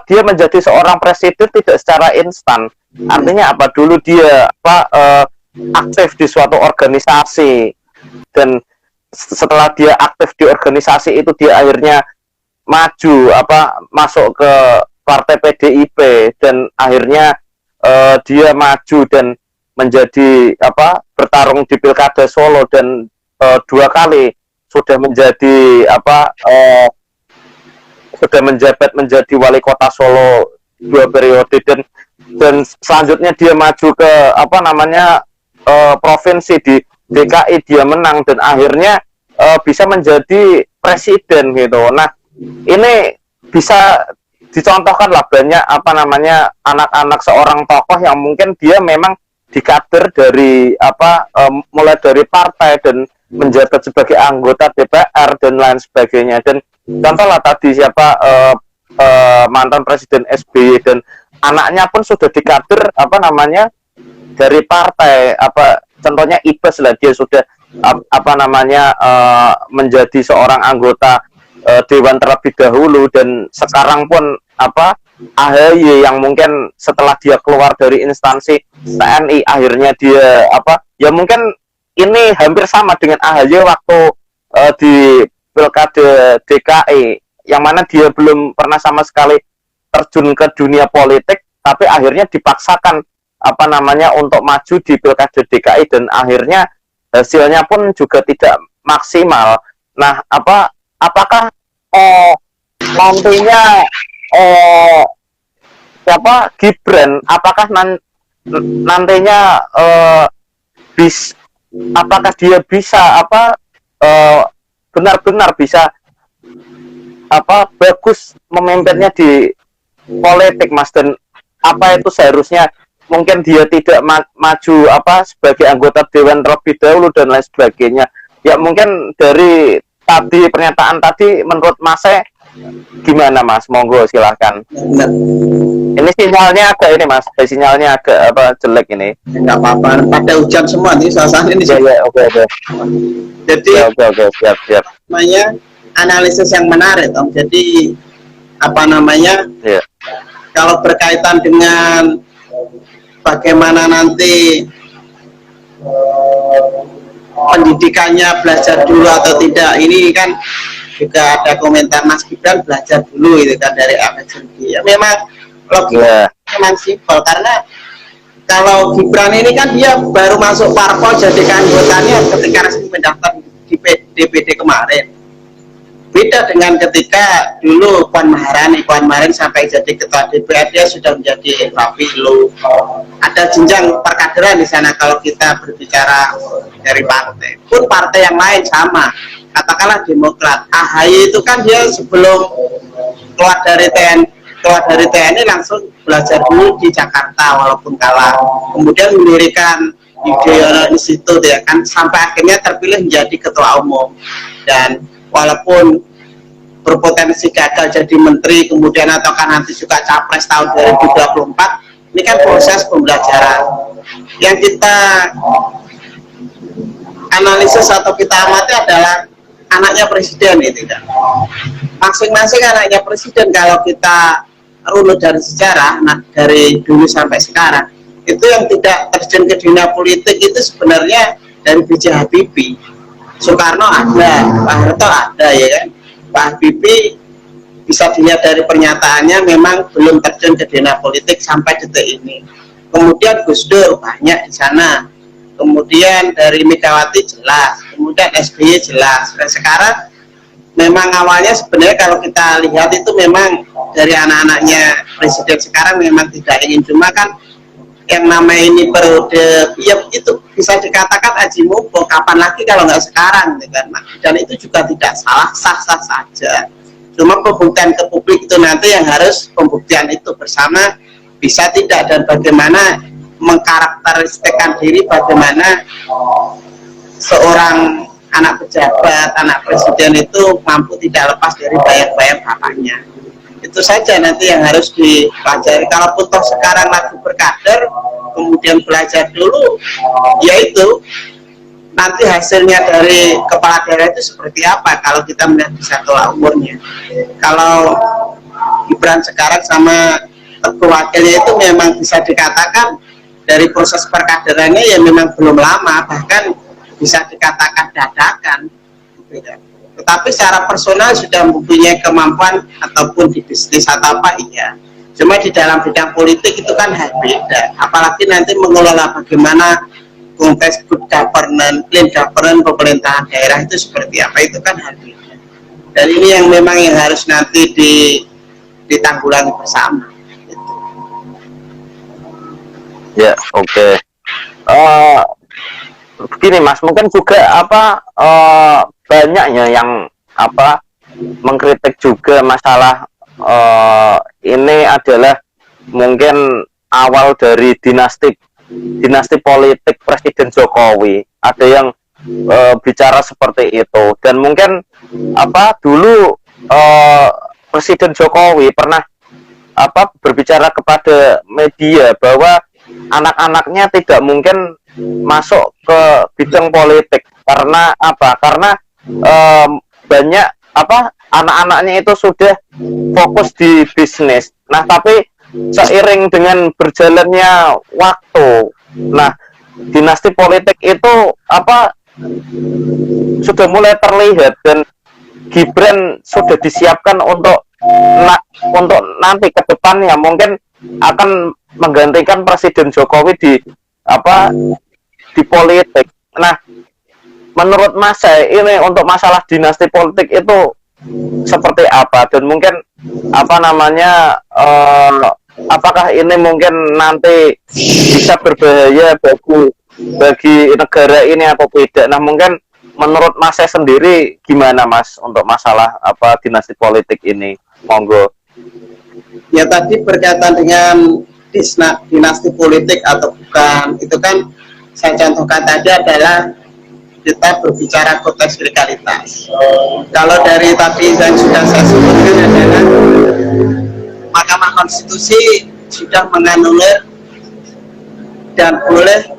dia menjadi seorang presiden tidak secara instan. Artinya dulu dia aktif di suatu organisasi, dan setelah dia aktif di organisasi itu dia akhirnya maju masuk ke partai PDIP, dan akhirnya dia maju dan menjadi bertarung di Pilkada Solo, dan 2 kali sudah menjadi sudah menjabat menjadi wali kota Solo 2 periode, dan selanjutnya dia maju ke provinsi di DKI, dia menang dan akhirnya bisa menjadi presiden gitu. Nah, ini bisa dicontohkan lah banyak anak-anak seorang tokoh yang mungkin dia memang dikader dari mulai dari partai dan menjabat sebagai anggota DPR dan lain sebagainya. Dan contohlah tadi mantan presiden SBY, dan anaknya pun sudah dikader dari partai, contohnya Ibas lah, dia sudah menjadi seorang anggota dewan terlebih dahulu, dan sekarang pun AHY yang mungkin setelah dia keluar dari instansi TNI akhirnya dia ya mungkin ini hampir sama dengan AHY waktu di Pilkada DKI, yang mana dia belum pernah sama sekali terjun ke dunia politik, tapi akhirnya dipaksakan untuk maju di Pilkada DKI, dan akhirnya hasilnya pun juga tidak maksimal. Nah, apakah nantinya eh siapa Gibran, apakah nantinya apakah dia bisa benar-benar bisa bagus memimpinnya di politik, Mas, dan apa itu seharusnya mungkin dia tidak maju sebagai anggota dewan terlebih dahulu dan lain sebagainya. Ya mungkin dari tadi pernyataan tadi menurut Mas gimana, Mas? Monggo silahkan. Ini sinyalnya agak ini, Mas, sinyalnya agak jelek ini. Enggak apa-apa, pada hujan semua nih suasana ini. Ya, oke. Jadi oke, siap. Namanya analisis yang menarik, Om. Jadi ya. Kalau berkaitan dengan bagaimana nanti pendidikannya belajar dulu atau tidak, ini kan juga ada komentar Mas Gibran belajar dulu itu kan dari Ahmad-Zaki. Ya memang logika memang simpel, karena kalau Gibran ini kan dia baru masuk parpol jadi anggotanya ketika resmi mendaftar di DPD kemarin. Beda dengan ketika dulu Puan Maharani sampai jadi ketua DPR, dia sudah menjadi Bapilu. Ada jenjang perkaderan di sana kalau kita berbicara dari partai. Pun partai yang lain sama. Katakanlah Demokrat. AHY itu kan dia sebelum keluar dari TNI langsung belajar dulu di Jakarta walaupun kalah. Kemudian mendirikan Yudhoyono Institute ya kan, sampai akhirnya terpilih menjadi ketua umum. Dan walaupun berpotensi gagal jadi menteri kemudian ataukah nanti juga capres tahun 2024, ini kan proses pembelajaran yang kita analisis atau kita amati adalah anaknya presiden itu kan. Masing-masing anaknya presiden kalau kita runut dari sejarah, dari dulu sampai sekarang, itu yang tidak terjun ke dunia politik itu sebenarnya dari B.J. Habibie. Soekarno ada, Pak Harto ada ya kan. Pak Habibie bisa dilihat dari pernyataannya memang belum terjun ke dunia politik sampai detik ini. Kemudian Gus Dur banyak di sana. Kemudian dari Megawati jelas, kemudian SBY jelas. Dan sekarang memang awalnya sebenarnya kalau kita lihat itu memang dari anak-anaknya presiden sekarang memang tidak ingin, cuma kan yang nama ini periode ya itu bisa dikatakan aji mumpung, kapan lagi kalau nggak sekarang gitu kan. Dan itu juga tidak salah, sah-sah saja, cuma pembuktian ke publik itu nanti yang harus pembuktian itu bersama bisa tidak, dan bagaimana mengkarakteristikkan diri, bagaimana seorang anak pejabat, anak presiden itu mampu tidak lepas dari bayang-bayang bapaknya. Itu saja nanti yang harus dipelajari. Kalau toh sekarang lagi berkader, kemudian belajar dulu, yaitu nanti hasilnya dari kepala daerah itu seperti apa kalau kita melihat bisa tolak umurnya. Kalau Gibran sekarang sama wakilnya itu memang bisa dikatakan dari proses perkaderannya ya memang belum lama, bahkan bisa dikatakan dadakan. Tetapi secara personal sudah mempunyai kemampuan ataupun di bisnis atau apa, iya. Cuma di dalam bidang politik itu kan beda. Apalagi nanti mengelola bagaimana konteks good governance, clean governance, pemerintahan daerah itu seperti apa, itu kan beda. Dan ini yang memang yang harus nanti ditanggulangi bersama. Gitu. Ya, oke. Begini, Mas, mungkin juga banyaknya yang mengkritik juga masalah ini adalah mungkin awal dari dinasti politik Presiden Jokowi. Ada yang bicara seperti itu, dan mungkin dulu Presiden Jokowi pernah berbicara kepada media bahwa anak-anaknya tidak mungkin masuk ke bidang politik karena banyak anak-anaknya itu sudah fokus di bisnis. Nah, tapi seiring dengan berjalannya waktu, nah dinasti politik itu sudah mulai terlihat, dan Gibran sudah disiapkan untuk nanti ke depannya mungkin akan menggantikan Presiden Jokowi di politik. Nah, menurut Mas ini untuk masalah dinasti politik itu seperti apa, dan mungkin apa namanya apakah ini mungkin nanti bisa berbahaya bagi negara ini atau tidak. Nah, mungkin menurut Mas saya sendiri gimana Mas untuk masalah apa dinasti politik ini? Monggo. Ya tadi berkaitan dengan dinasti politik atau bukan, itu kan saya contohkan tadi adalah kita berbicara konteks legalitas. Kalau dari tadi yang sudah saya sebutkan adalah Mahkamah Konstitusi sudah menganulir dan boleh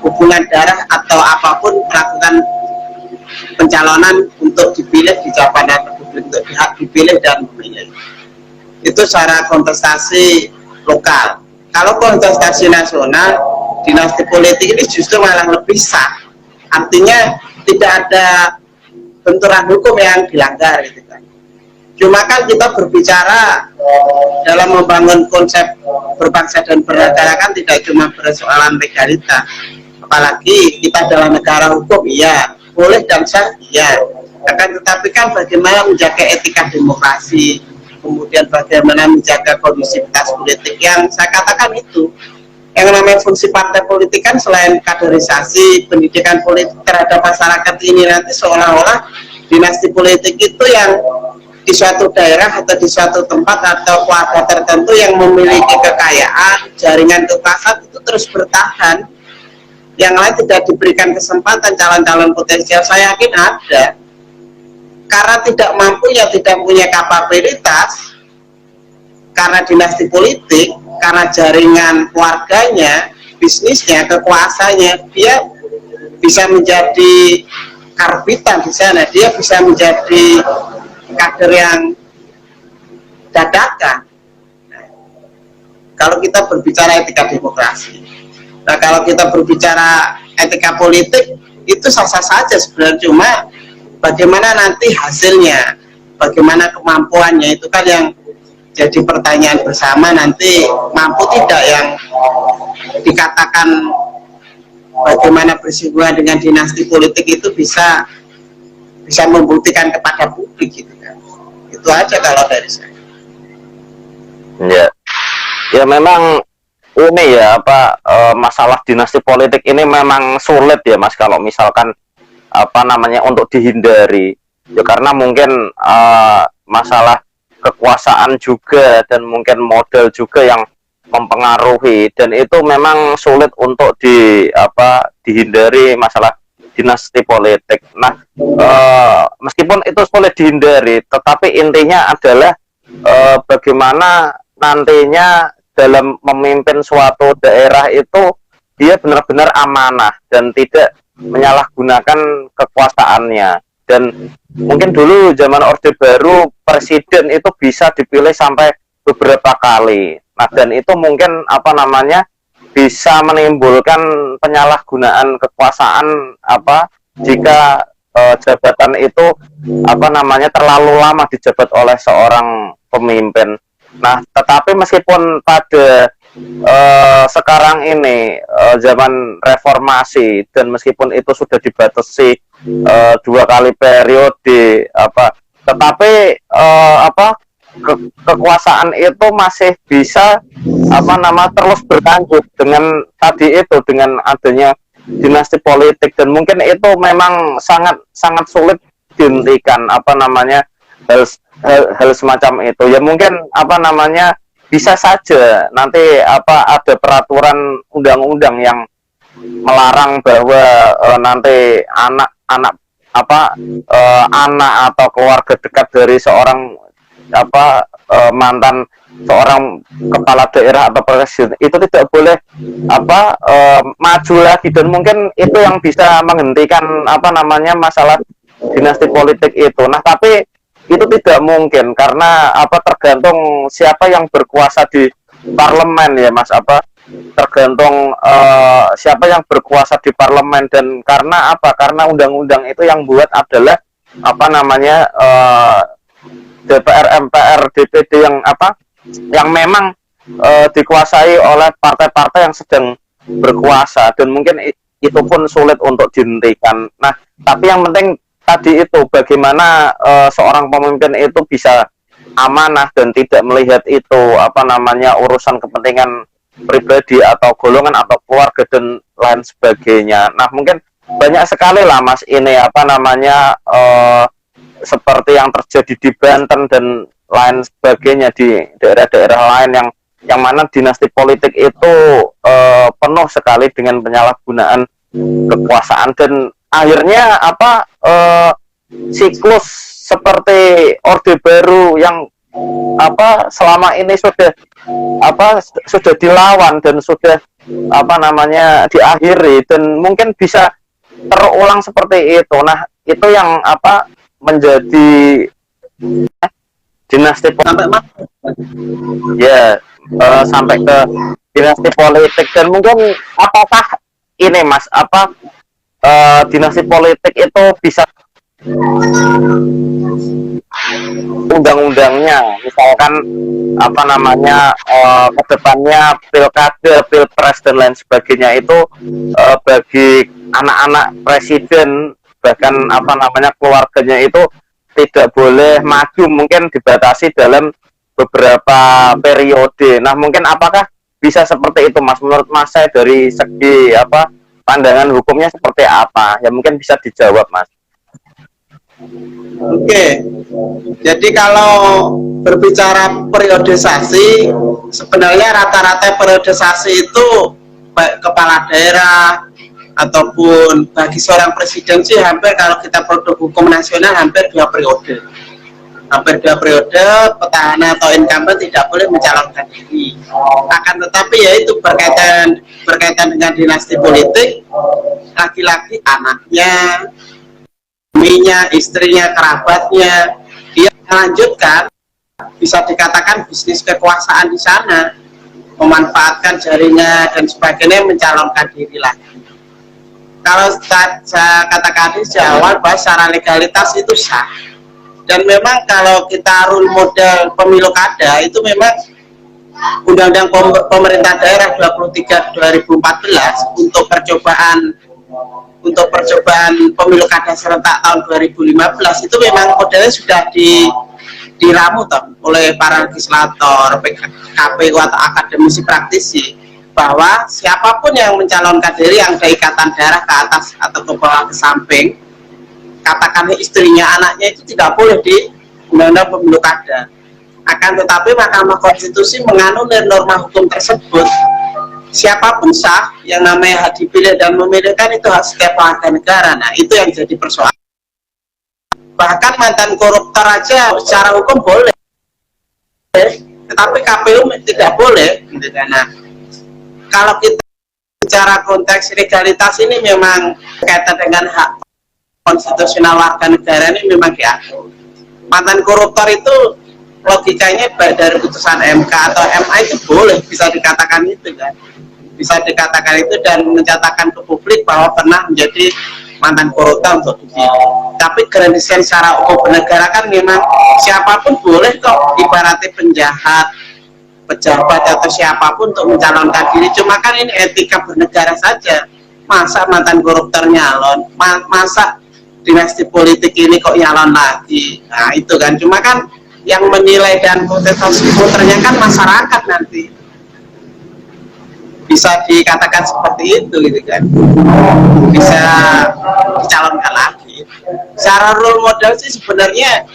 hubungan darah atau apapun melakukan pencalonan untuk dipilih di jabatan publik, untuk dipilih dan memilih. Itu secara kontestasi lokal. Kalau kontestasi nasional, dinasti politik ini justru malah lebih sah. Artinya tidak ada benturan hukum yang dilanggar gitu kan. Cuma kan kita berbicara dalam membangun konsep berbangsa dan bernegara kan tidak cuma persoalan legalitas. Apalagi kita adalah negara hukum, iya, boleh dan sah, iya. Akan tetapi kan bagaimana menjaga etika demokrasi, kemudian bagaimana menjaga kondusivitas politik yang saya katakan itu. Yang namanya fungsi partai politik kan selain kaderisasi, pendidikan politik terhadap masyarakat ini, nanti seolah-olah dinasti politik itu yang di suatu daerah atau di suatu tempat atau keluarga tertentu yang memiliki kekayaan, jaringan kekuasaan itu terus bertahan. Yang lain tidak diberikan kesempatan, calon-calon potensial saya yakin ada. Karena tidak mampu, ya tidak punya kapabilitas, karena dinasti politik, karena jaringan keluarganya, bisnisnya, kekuasaannya, dia bisa menjadi karbitan di sana, dia bisa menjadi kader yang dadakan. Nah, kalau kita berbicara etika demokrasi, nah kalau kita berbicara etika politik, itu sah-sah saja sebenarnya, cuma bagaimana nanti hasilnya, bagaimana kemampuannya, itu kan yang jadi pertanyaan bersama, nanti mampu tidak yang dikatakan bagaimana bersinggungan dengan dinasti politik itu bisa membuktikan kepada publik gitu kan. Itu aja kalau dari saya. Ya, ya memang ini ya apa masalah dinasti politik ini memang sulit ya Mas kalau misalkan apa namanya untuk dihindari ya, karena mungkin masalah kekuasaan juga dan mungkin modal juga yang mempengaruhi, dan itu memang sulit untuk dihindari masalah dinasti politik. Nah, meskipun itu sulit dihindari, tetapi intinya adalah bagaimana nantinya dalam memimpin suatu daerah itu dia benar-benar amanah dan tidak menyalahgunakan kekuasaannya. Dan mungkin dulu zaman Orde Baru presiden itu bisa dipilih sampai beberapa kali. Nah, dan itu mungkin apa namanya bisa menimbulkan penyalahgunaan kekuasaan jika jabatan itu apa namanya terlalu lama dijabat oleh seorang pemimpin. Nah, tetapi meskipun pada sekarang ini zaman reformasi, dan meskipun itu sudah dibatasi 2 kali periode tetapi kekuasaan itu masih bisa terus berlanjut dengan tadi itu, dengan adanya dinasti politik, dan mungkin itu memang sangat sulit dihentikan hal semacam itu ya. Mungkin bisa saja nanti ada peraturan undang-undang yang melarang bahwa nanti anak atau keluarga dekat dari seorang mantan seorang kepala daerah atau presiden itu tidak boleh maju lagi, dan mungkin itu yang bisa menghentikan masalah dinasti politik itu. Nah, tapi itu tidak mungkin karena tergantung siapa yang berkuasa di parlemen ya Mas, tergantung siapa yang berkuasa di parlemen, dan karena karena undang-undang itu yang buat adalah DPR, MPR, DPD yang memang dikuasai oleh partai-partai yang sedang berkuasa, dan mungkin itu pun sulit untuk dihentikan. Nah, tapi yang penting tadi itu bagaimana seorang pemimpin itu bisa amanah dan tidak melihat itu apa namanya urusan kepentingan pribadi atau golongan atau keluarga dan lain sebagainya. Nah mungkin banyak sekali lah Mas ini apa namanya seperti yang terjadi di Banten dan lain sebagainya di daerah-daerah lain yang mana dinasti politik itu penuh sekali dengan penyalahgunaan kekuasaan dan akhirnya apa siklus seperti Orde Baru yang apa selama ini sudah dilawan dan sudah apa namanya diakhiri dan mungkin bisa terulang seperti itu. Nah itu yang apa menjadi dinasti Sampai mana? ya sampai ke dinasti politik dan mungkin apakah ini Mas apa dinasti politik itu bisa undang-undangnya misalkan apa namanya ke depannya pilkada, pilpres dan lain sebagainya itu bagi anak-anak presiden bahkan apa namanya keluarganya itu tidak boleh maju, mungkin dibatasi dalam beberapa periode. Nah mungkin apakah bisa seperti itu Mas? Menurut Mas saya dari segi apa pandangan hukumnya seperti apa? Ya mungkin bisa dijawab Mas. Oke, jadi kalau berbicara periodisasi, sebenarnya rata-rata periodisasi itu baik kepala daerah ataupun bagi seorang presiden sih hampir kalau kita produk hukum nasional hampir 2 periode. Hampir 2 periode petahana atau incumbent tidak boleh mencalonkan diri. Akan tetapi ya itu berkaitan dengan dinasti politik, laki-laki anaknya, suaminya, istrinya, kerabatnya, dia melanjutkan bisa dikatakan bisnis kekuasaan di sana, memanfaatkan jaringan dan sebagainya mencalonkan diri lagi. Kalau saya katakan di awal bahwa secara legalitas itu sah. Dan memang kalau kita rule model pemilu kada itu memang Undang-Undang Pemerintah Daerah 23 2014 untuk percobaan pemilu kada serentak tahun 2015 itu memang modelnya sudah diramu oleh para legislator, KPU atau akademisi praktisi bahwa siapapun yang mencalonkan diri yang ada ikatan darah ke atas atau ke bawah ke samping, katakanlah istrinya, anaknya itu tidak boleh di Undang-Undang Pemilu Kada. Akan tetapi Mahkamah Konstitusi menganulir norma hukum tersebut. Siapapun sah yang namanya hak dipilih dan memilihkan itu hak setiap warga negara. Nah itu yang jadi persoalan. Bahkan mantan koruptor aja secara hukum boleh, tetapi KPU tidak boleh. Gitu kan. Nah, kalau kita bicara konteks legalitas ini memang berkaitan dengan hak konstitusional warga negara ini memang diatur. Mantan koruptor itu logikanya baik dari putusan MK atau MA itu boleh bisa dikatakan itu kan, bisa dikatakan itu dan mencatatkan ke publik bahwa pernah menjadi mantan koruptor untuk dipilih. Tapi kerendisan secara hukum bernegara kan memang siapapun boleh kok, ibaratnya penjahat, pejabat atau siapapun untuk mencalonkan diri. Cuma kan ini etika bernegara saja. Masa mantan koruptor nyalon, masa dinasti politik ini kok nyalon lagi. Nah itu kan, cuma kan yang menilai dan kontestasi voternya kan masyarakat nanti. Bisa dikatakan seperti itu gitu kan, bisa dicalonkan lagi. Secara role model sih sebenarnya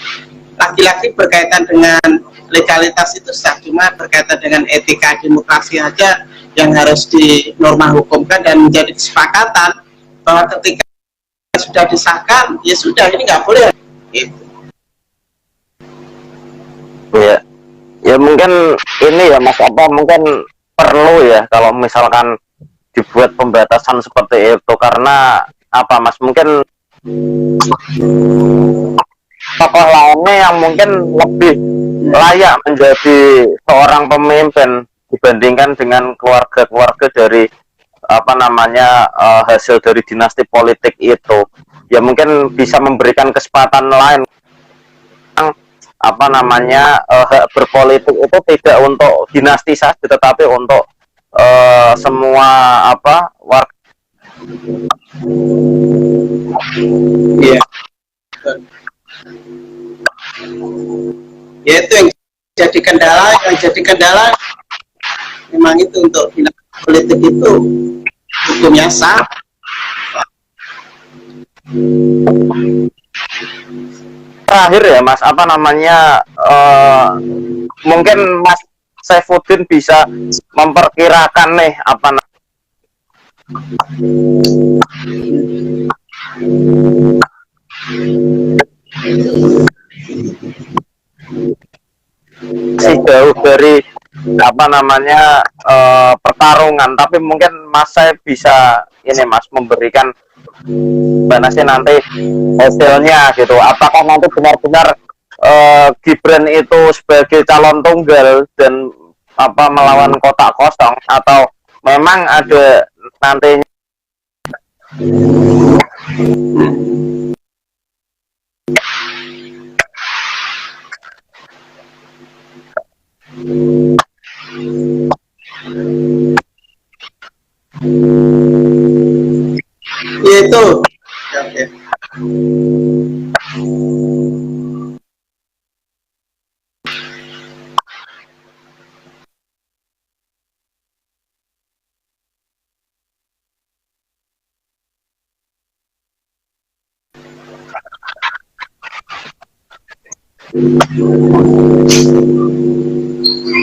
lagi-lagi berkaitan dengan legalitas itu sah, cuma berkaitan dengan etika demokrasi aja yang harus dinorma hukumkan dan menjadi kesepakatan bahwa ketika sudah disahkan ya sudah, ini nggak boleh gitu. Ya mungkin ini ya Mas apa mungkin perlu ya kalau misalkan dibuat pembatasan seperti itu, karena apa Mas mungkin tokoh lainnya yang mungkin lebih layak menjadi seorang pemimpin dibandingkan dengan keluarga-keluarga dari apa namanya hasil dari dinasti politik itu, ya mungkin bisa memberikan kesempatan lain apa namanya hak berpolitik itu tidak untuk dinasti saja tetapi untuk semua apa warga. Iya. jadi kendala memang itu untuk dinasti politik itu hukumnya sah. Terakhir ya Mas, apa namanya, mungkin Mas Saifuddin bisa memperkirakan nih apa jauh dari apa namanya pertarungan, tapi mungkin Mas saya bisa ini Mas memberikan mana sih nanti hasilnya gitu, apakah nanti benar-benar Gibran itu sebagai calon tunggal dan apa melawan kotak kosong, atau memang ada nantinya itu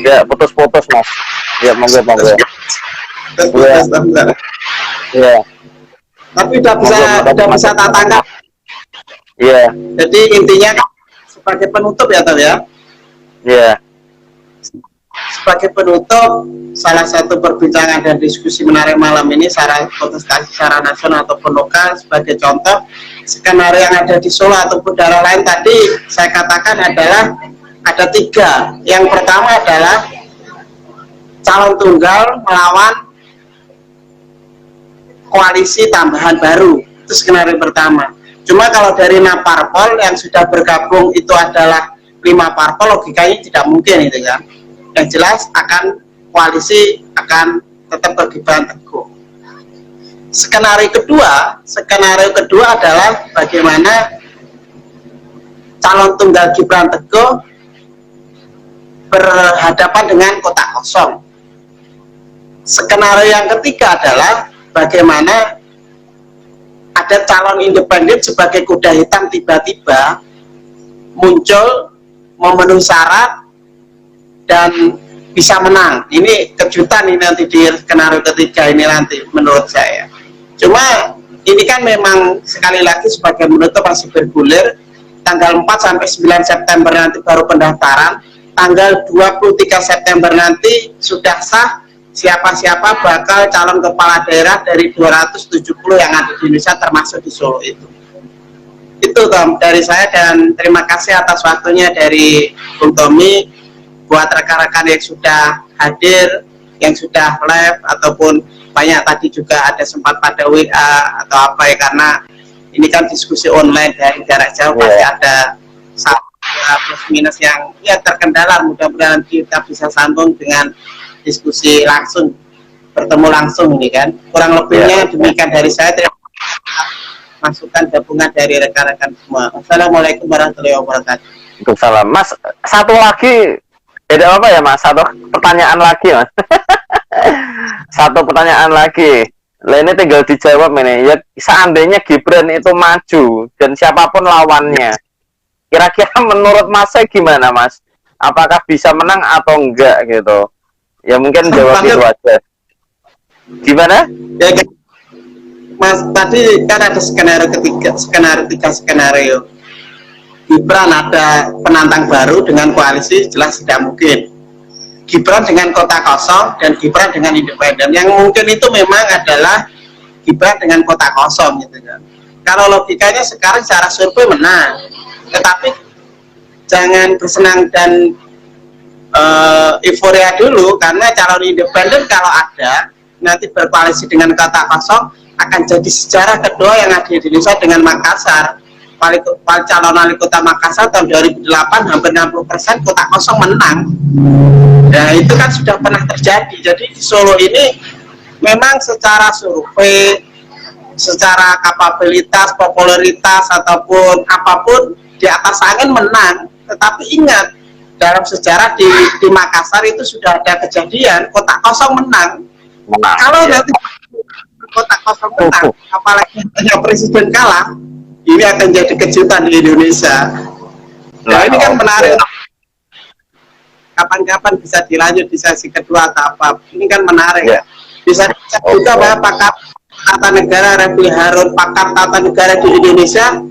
ya putus-putus Mas, ya monggo ya, tapi udah bisa tak tangkap. ya, Jadi intinya sebagai penutup ya Tom ya. ya, Sebagai penutup, salah satu perbincangan dan diskusi menarik malam ini secara kontestasi secara nasional ataupun lokal, sebagai contoh skenario yang ada di Solo ataupun daerah lain tadi saya katakan adalah ada 3. Yang pertama adalah calon tunggal melawan koalisi tambahan baru, itu skenario pertama. Cuma kalau dari parpol yang sudah bergabung itu adalah 5 parpol, logikanya tidak mungkin itu kan. Yang jelas akan koalisi akan tetap Gibran Teguh. Skenario kedua adalah bagaimana calon tunggal Gibran Teguh berhadapan dengan kotak kosong. Skenario yang ketiga adalah bagaimana ada calon independen sebagai kuda hitam tiba-tiba muncul memenuhi syarat dan bisa menang. Ini kejutan ini nanti di skenario ketiga ini nanti menurut saya. Cuma ini kan memang sekali lagi sebagai menutup masih bergulir. Tanggal 4 sampai 9 September nanti baru pendaftaran. Tanggal 23 September nanti sudah sah siapa-siapa bakal calon kepala daerah dari 270 yang ada di Indonesia termasuk di Solo itu. Itu Tom dari saya, dan terima kasih atas waktunya dari Bung Tommy. Buat rekan-rekan yang sudah hadir, yang sudah live ataupun banyak tadi juga ada sempat pada WA atau apa ya, karena ini kan diskusi online dari jarak jauh, pasti ada plus minus yang ya terkendala. Mudah-mudahan kita bisa sambung dengan diskusi langsung, bertemu langsung ini kan. Kurang lebihnya demikian dari saya. Terima kasih masukan gabungan dari rekan-rekan semua. Assalamualaikum warahmatullahi wabarakatuh. Waalaikumsalam. Mas, satu lagi, tidak apa ya Mas, satu pertanyaan lagi Mas. Satu pertanyaan lagi. Lah ini tinggal dijawab ini. Ya seandainya Gibran itu maju dan siapapun lawannya, kira-kira menurut Mas saya gimana Mas? Apakah bisa menang atau enggak gitu? Ya mungkin jawab itu aja. Gimana? Ya, Mas, tadi kan ada skenario ketiga, skenario. Gibran ada penantang baru dengan koalisi, jelas tidak mungkin. Gibran dengan kota kosong dan Gibran dengan independen. Yang mungkin itu memang adalah Gibran dengan kota kosong gitu kan. Kalau logikanya sekarang secara survei menang, tetapi jangan bersenang dan euforia dulu, karena calon independen kalau ada nanti berkoalisi dengan kota kosong akan jadi sejarah kedua yang ada di Indonesia dengan Makassar. Calon wali kota Makassar tahun 2008 hampir 60% kota kosong menang. Nah itu kan sudah pernah terjadi. Jadi di Solo ini memang secara survei, secara kapabilitas, popularitas ataupun apapun di atas angin menang. Tetapi ingat, dalam sejarah di Makassar itu sudah ada kejadian kotak kosong menang. Kalau nanti kotak kosong menang, apalagi yang presiden kalah, ini akan jadi kejutan di Indonesia. Nah, ini kan menarik. Kapan-kapan bisa dilanjut di sesi kedua atau apa? Ini kan menarik. Bisa juga bahwa pakar tata negara Refli Harun, pakar tata negara di Indonesia,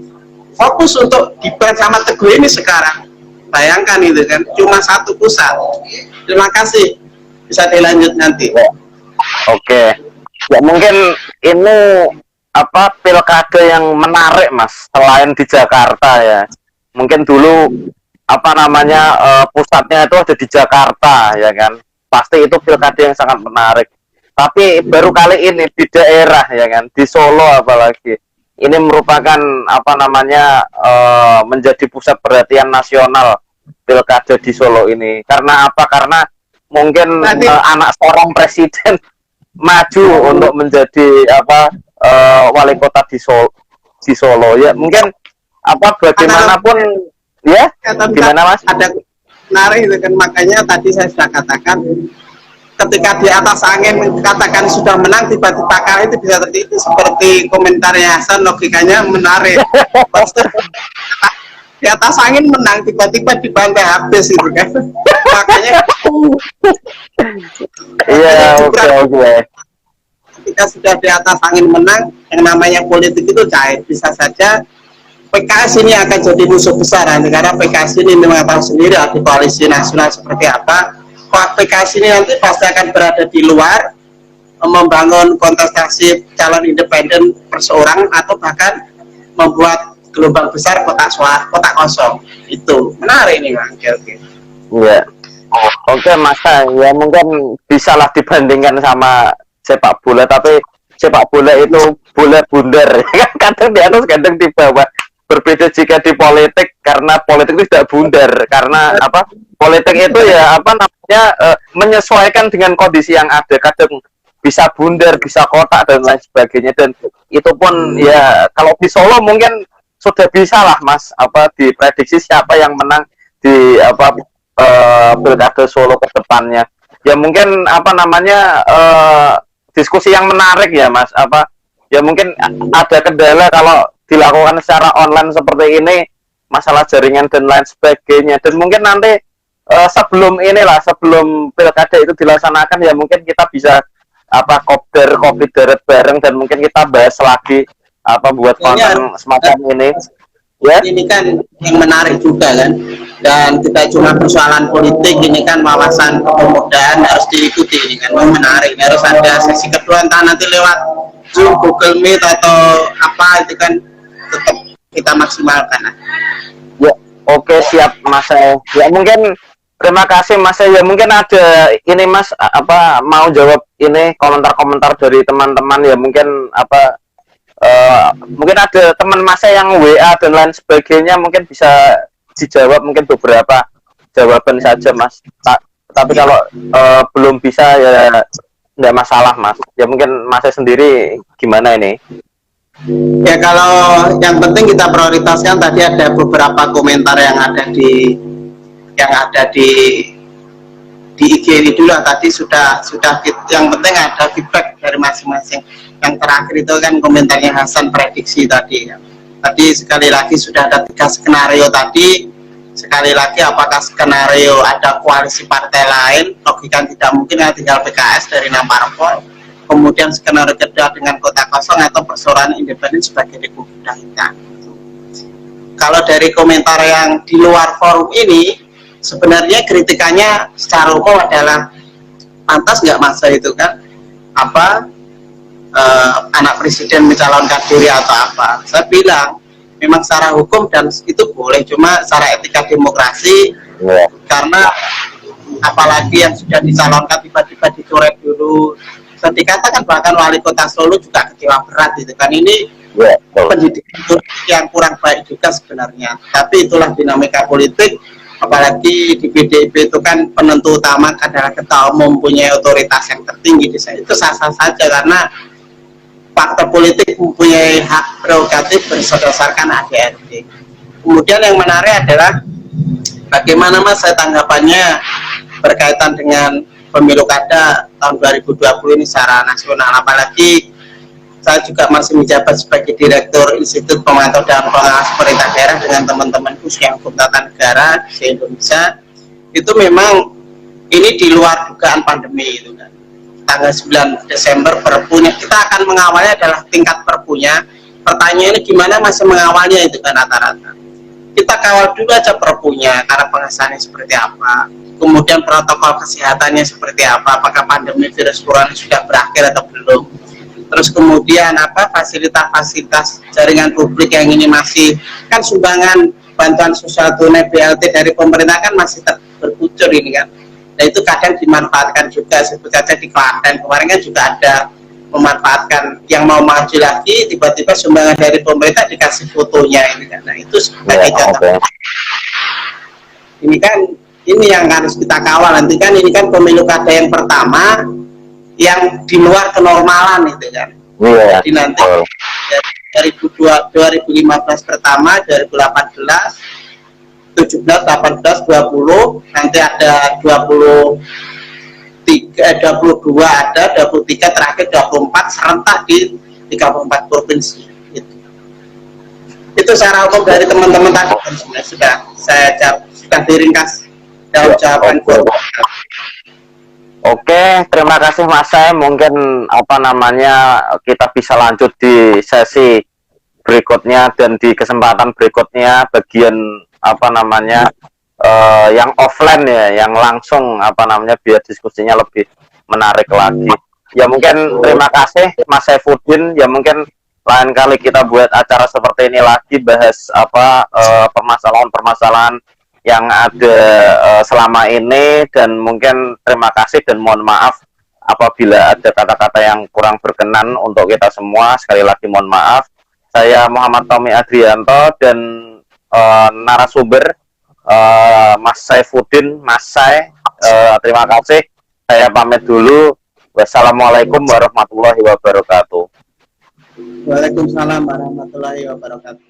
fokus untuk di-ban sama Teguh ini sekarang. Bayangkan itu kan, cuma satu pusat. Terima kasih. Bisa dilanjut nanti. Oke. Ya mungkin ini apa pilkada yang menarik Mas, selain di Jakarta ya. Mungkin dulu apa namanya pusatnya itu ada di Jakarta ya kan. Pasti itu pilkada yang sangat menarik. Tapi baru kali ini di daerah ya kan, di Solo apalagi. Ini merupakan apa namanya menjadi pusat perhatian nasional pilkada di Solo ini. Karena apa? Karena mungkin anak seorang presiden maju untuk menjadi apa wali kota di Solo ya. Mungkin apa bagaimanapun ya, gimana Mas? Ada menarik itu kan, makanya tadi saya sudah katakan ketika di atas angin katakan sudah menang, tiba-tiba kalah itu bisa terjadi seperti komentarnya Hasan, logikanya menarik. Di atas angin menang, tiba-tiba dibantai habis itu kan. Makanya iya, oke. Ketika sudah di atas angin menang, yang namanya politik itu cair. Bisa saja PKS ini akan jadi musuh besar nanti, karena PKS ini memang tahu sendiri di koalisi nasional seperti apa. PKS ini nanti pasti akan berada di luar, membangun kontestasi calon independen perseorang, atau bahkan membuat gelombang besar kotak kosong. Itu menarik ini Bang. Oke. Iya. Oke Mas, ya mungkin bisalah dibandingkan sama sepak bola, tapi sepak bola itu bola bundar. Kadang di atas, kadang di bawah. Berbeda jika di politik, karena politik itu tidak bundar. Karena apa? Politik itu ya apa namanya menyesuaikan dengan kondisi yang ada. Kadang bisa bundar, bisa kotak dan lain sebagainya. Dan itu pun ya kalau di Solo mungkin sudah bisa lah Mas, apa diprediksi siapa yang menang di apa pilkada Solo ke depannya. Ya mungkin apa namanya diskusi yang menarik ya Mas, apa ya mungkin ada kendala kalau dilakukan secara online seperti ini, masalah jaringan dan lain sebagainya. Dan mungkin nanti sebelum pilkada itu dilaksanakan ya mungkin kita bisa apa kopi deret bareng, dan mungkin kita bahas lagi apa buat konten semacam ini ya. Ini kan yang menarik juga kan, dan kita cuma persoalan politik ini kan, wawasan kepemudaan harus diikuti. Ini kan menarik, harus ada sesi kedua, entah nanti lewat Zoom, Google Meet atau apa, itu kan tetap kita maksimalkan. Ya, oke, siap Mas. Ya mungkin terima kasih Mas. Ya mungkin ada ini Mas, apa mau jawab ini komentar-komentar dari teman-teman ya, mungkin apa mungkin ada teman Mas yang WA dan lain sebagainya, mungkin bisa dijawab mungkin beberapa jawaban saja Mas. Tapi kalau belum bisa ya nggak masalah Mas. Ya mungkin Mas sendiri gimana ini? Ya kalau yang penting kita prioritaskan, tadi ada beberapa komentar yang ada di IG ini dulu. Tadi sudah yang penting ada feedback dari masing-masing. Yang terakhir itu kan komentarnya Hasan, prediksi tadi ya. Tadi sekali lagi sudah ada 3 skenario tadi. Sekali lagi, apakah skenario ada koalisi partai lain, logika tidak mungkin ya, tinggal PKS dari 6 parpol. Kemudian skenario kedua dengan kota kosong atau persoalan independen sebagai republik kita. Kalau dari komentar yang di luar forum ini, sebenarnya kritikannya secara umum adalah pantas nggak masa itu kan apa anak presiden mencalonkan diri atau apa. Saya bilang memang secara hukum dan itu boleh, cuma secara etika demokrasi karena apalagi yang sudah dicalonkan tiba-tiba dicoret dulu. Dikatakan bahkan wali kota Solo juga kecewa berat itu kan. Ini pendidikan yang kurang baik juga sebenarnya, tapi itulah dinamika politik. Apalagi di PDIP itu kan penentu utama adalah ketua umum, mempunyai otoritas yang tertinggi di sana. Itu sah-sah saja karena partai politik mempunyai hak prerogatif berdasarkan ADRT. Kemudian yang menarik adalah Bagaimana Mas saya tanggapannya berkaitan dengan pemilu kada tahun 2020 ini secara nasional, apalagi saya juga masih menjabat sebagai Direktur Institut Pemantau dan Pengawas Pemerintah Daerah dengan teman-temanku yang hukum tata negara di Indonesia. Itu memang ini di luar dugaan pandemi itu kan. Tanggal 9 Desember perpunya kita akan mengawalnya adalah tingkat perpunya. Pertanyaannya gimana masih mengawalnya itu kan rata-rata. Kita kawal dulu aja perpunya karena pengesahannya seperti apa. Kemudian protokol kesehatannya seperti apa, apakah pandemi virus corona sudah berakhir atau belum. Terus kemudian apa fasilitas-fasilitas jaringan publik yang ini masih kan sumbangan bantuan sosial tunai BLT dari pemerintah kan masih berkucur ini kan. Nah itu kadang dimanfaatkan juga, sebut saja di Klaten kemarin kan juga ada memanfaatkan yang mau maju lagi tiba-tiba sumbangan dari pemerintah dikasih fotonya ini kan. Nah itu sebagai contoh. Ini kan ini yang harus kita kawal nanti kan, ini kan pemilu kada yang pertama yang di luar kenormalan itu kan. Jadi nanti dari 2015 pertama, 2018, 17, 18, 20, nanti ada 22 ada, 23 terakhir 24 serentak di 34 provinsi. Itu secara umum dari teman-teman tadi sudah saya jawab, sudah diringkas jawaban. Oke, terima kasih Mas Sai. Mungkin apa namanya kita bisa lanjut di sesi berikutnya dan di kesempatan berikutnya bagian apa namanya yang offline ya, yang langsung apa namanya biar diskusinya lebih menarik lagi. Ya mungkin terima kasih Mas Saifuddin. Ya mungkin lain kali kita buat acara seperti ini lagi, bahas apa permasalahan-permasalahan yang ada selama ini, dan mungkin terima kasih dan mohon maaf apabila ada kata-kata yang kurang berkenan untuk kita semua. Sekali lagi mohon maaf. Saya Muhammad Tommy Adrianto dan narasumber Mas Saifuddin, Mas Sai. Terima kasih. Saya pamit dulu. Wassalamualaikum warahmatullahi wabarakatuh. Waalaikumsalam warahmatullahi wabarakatuh.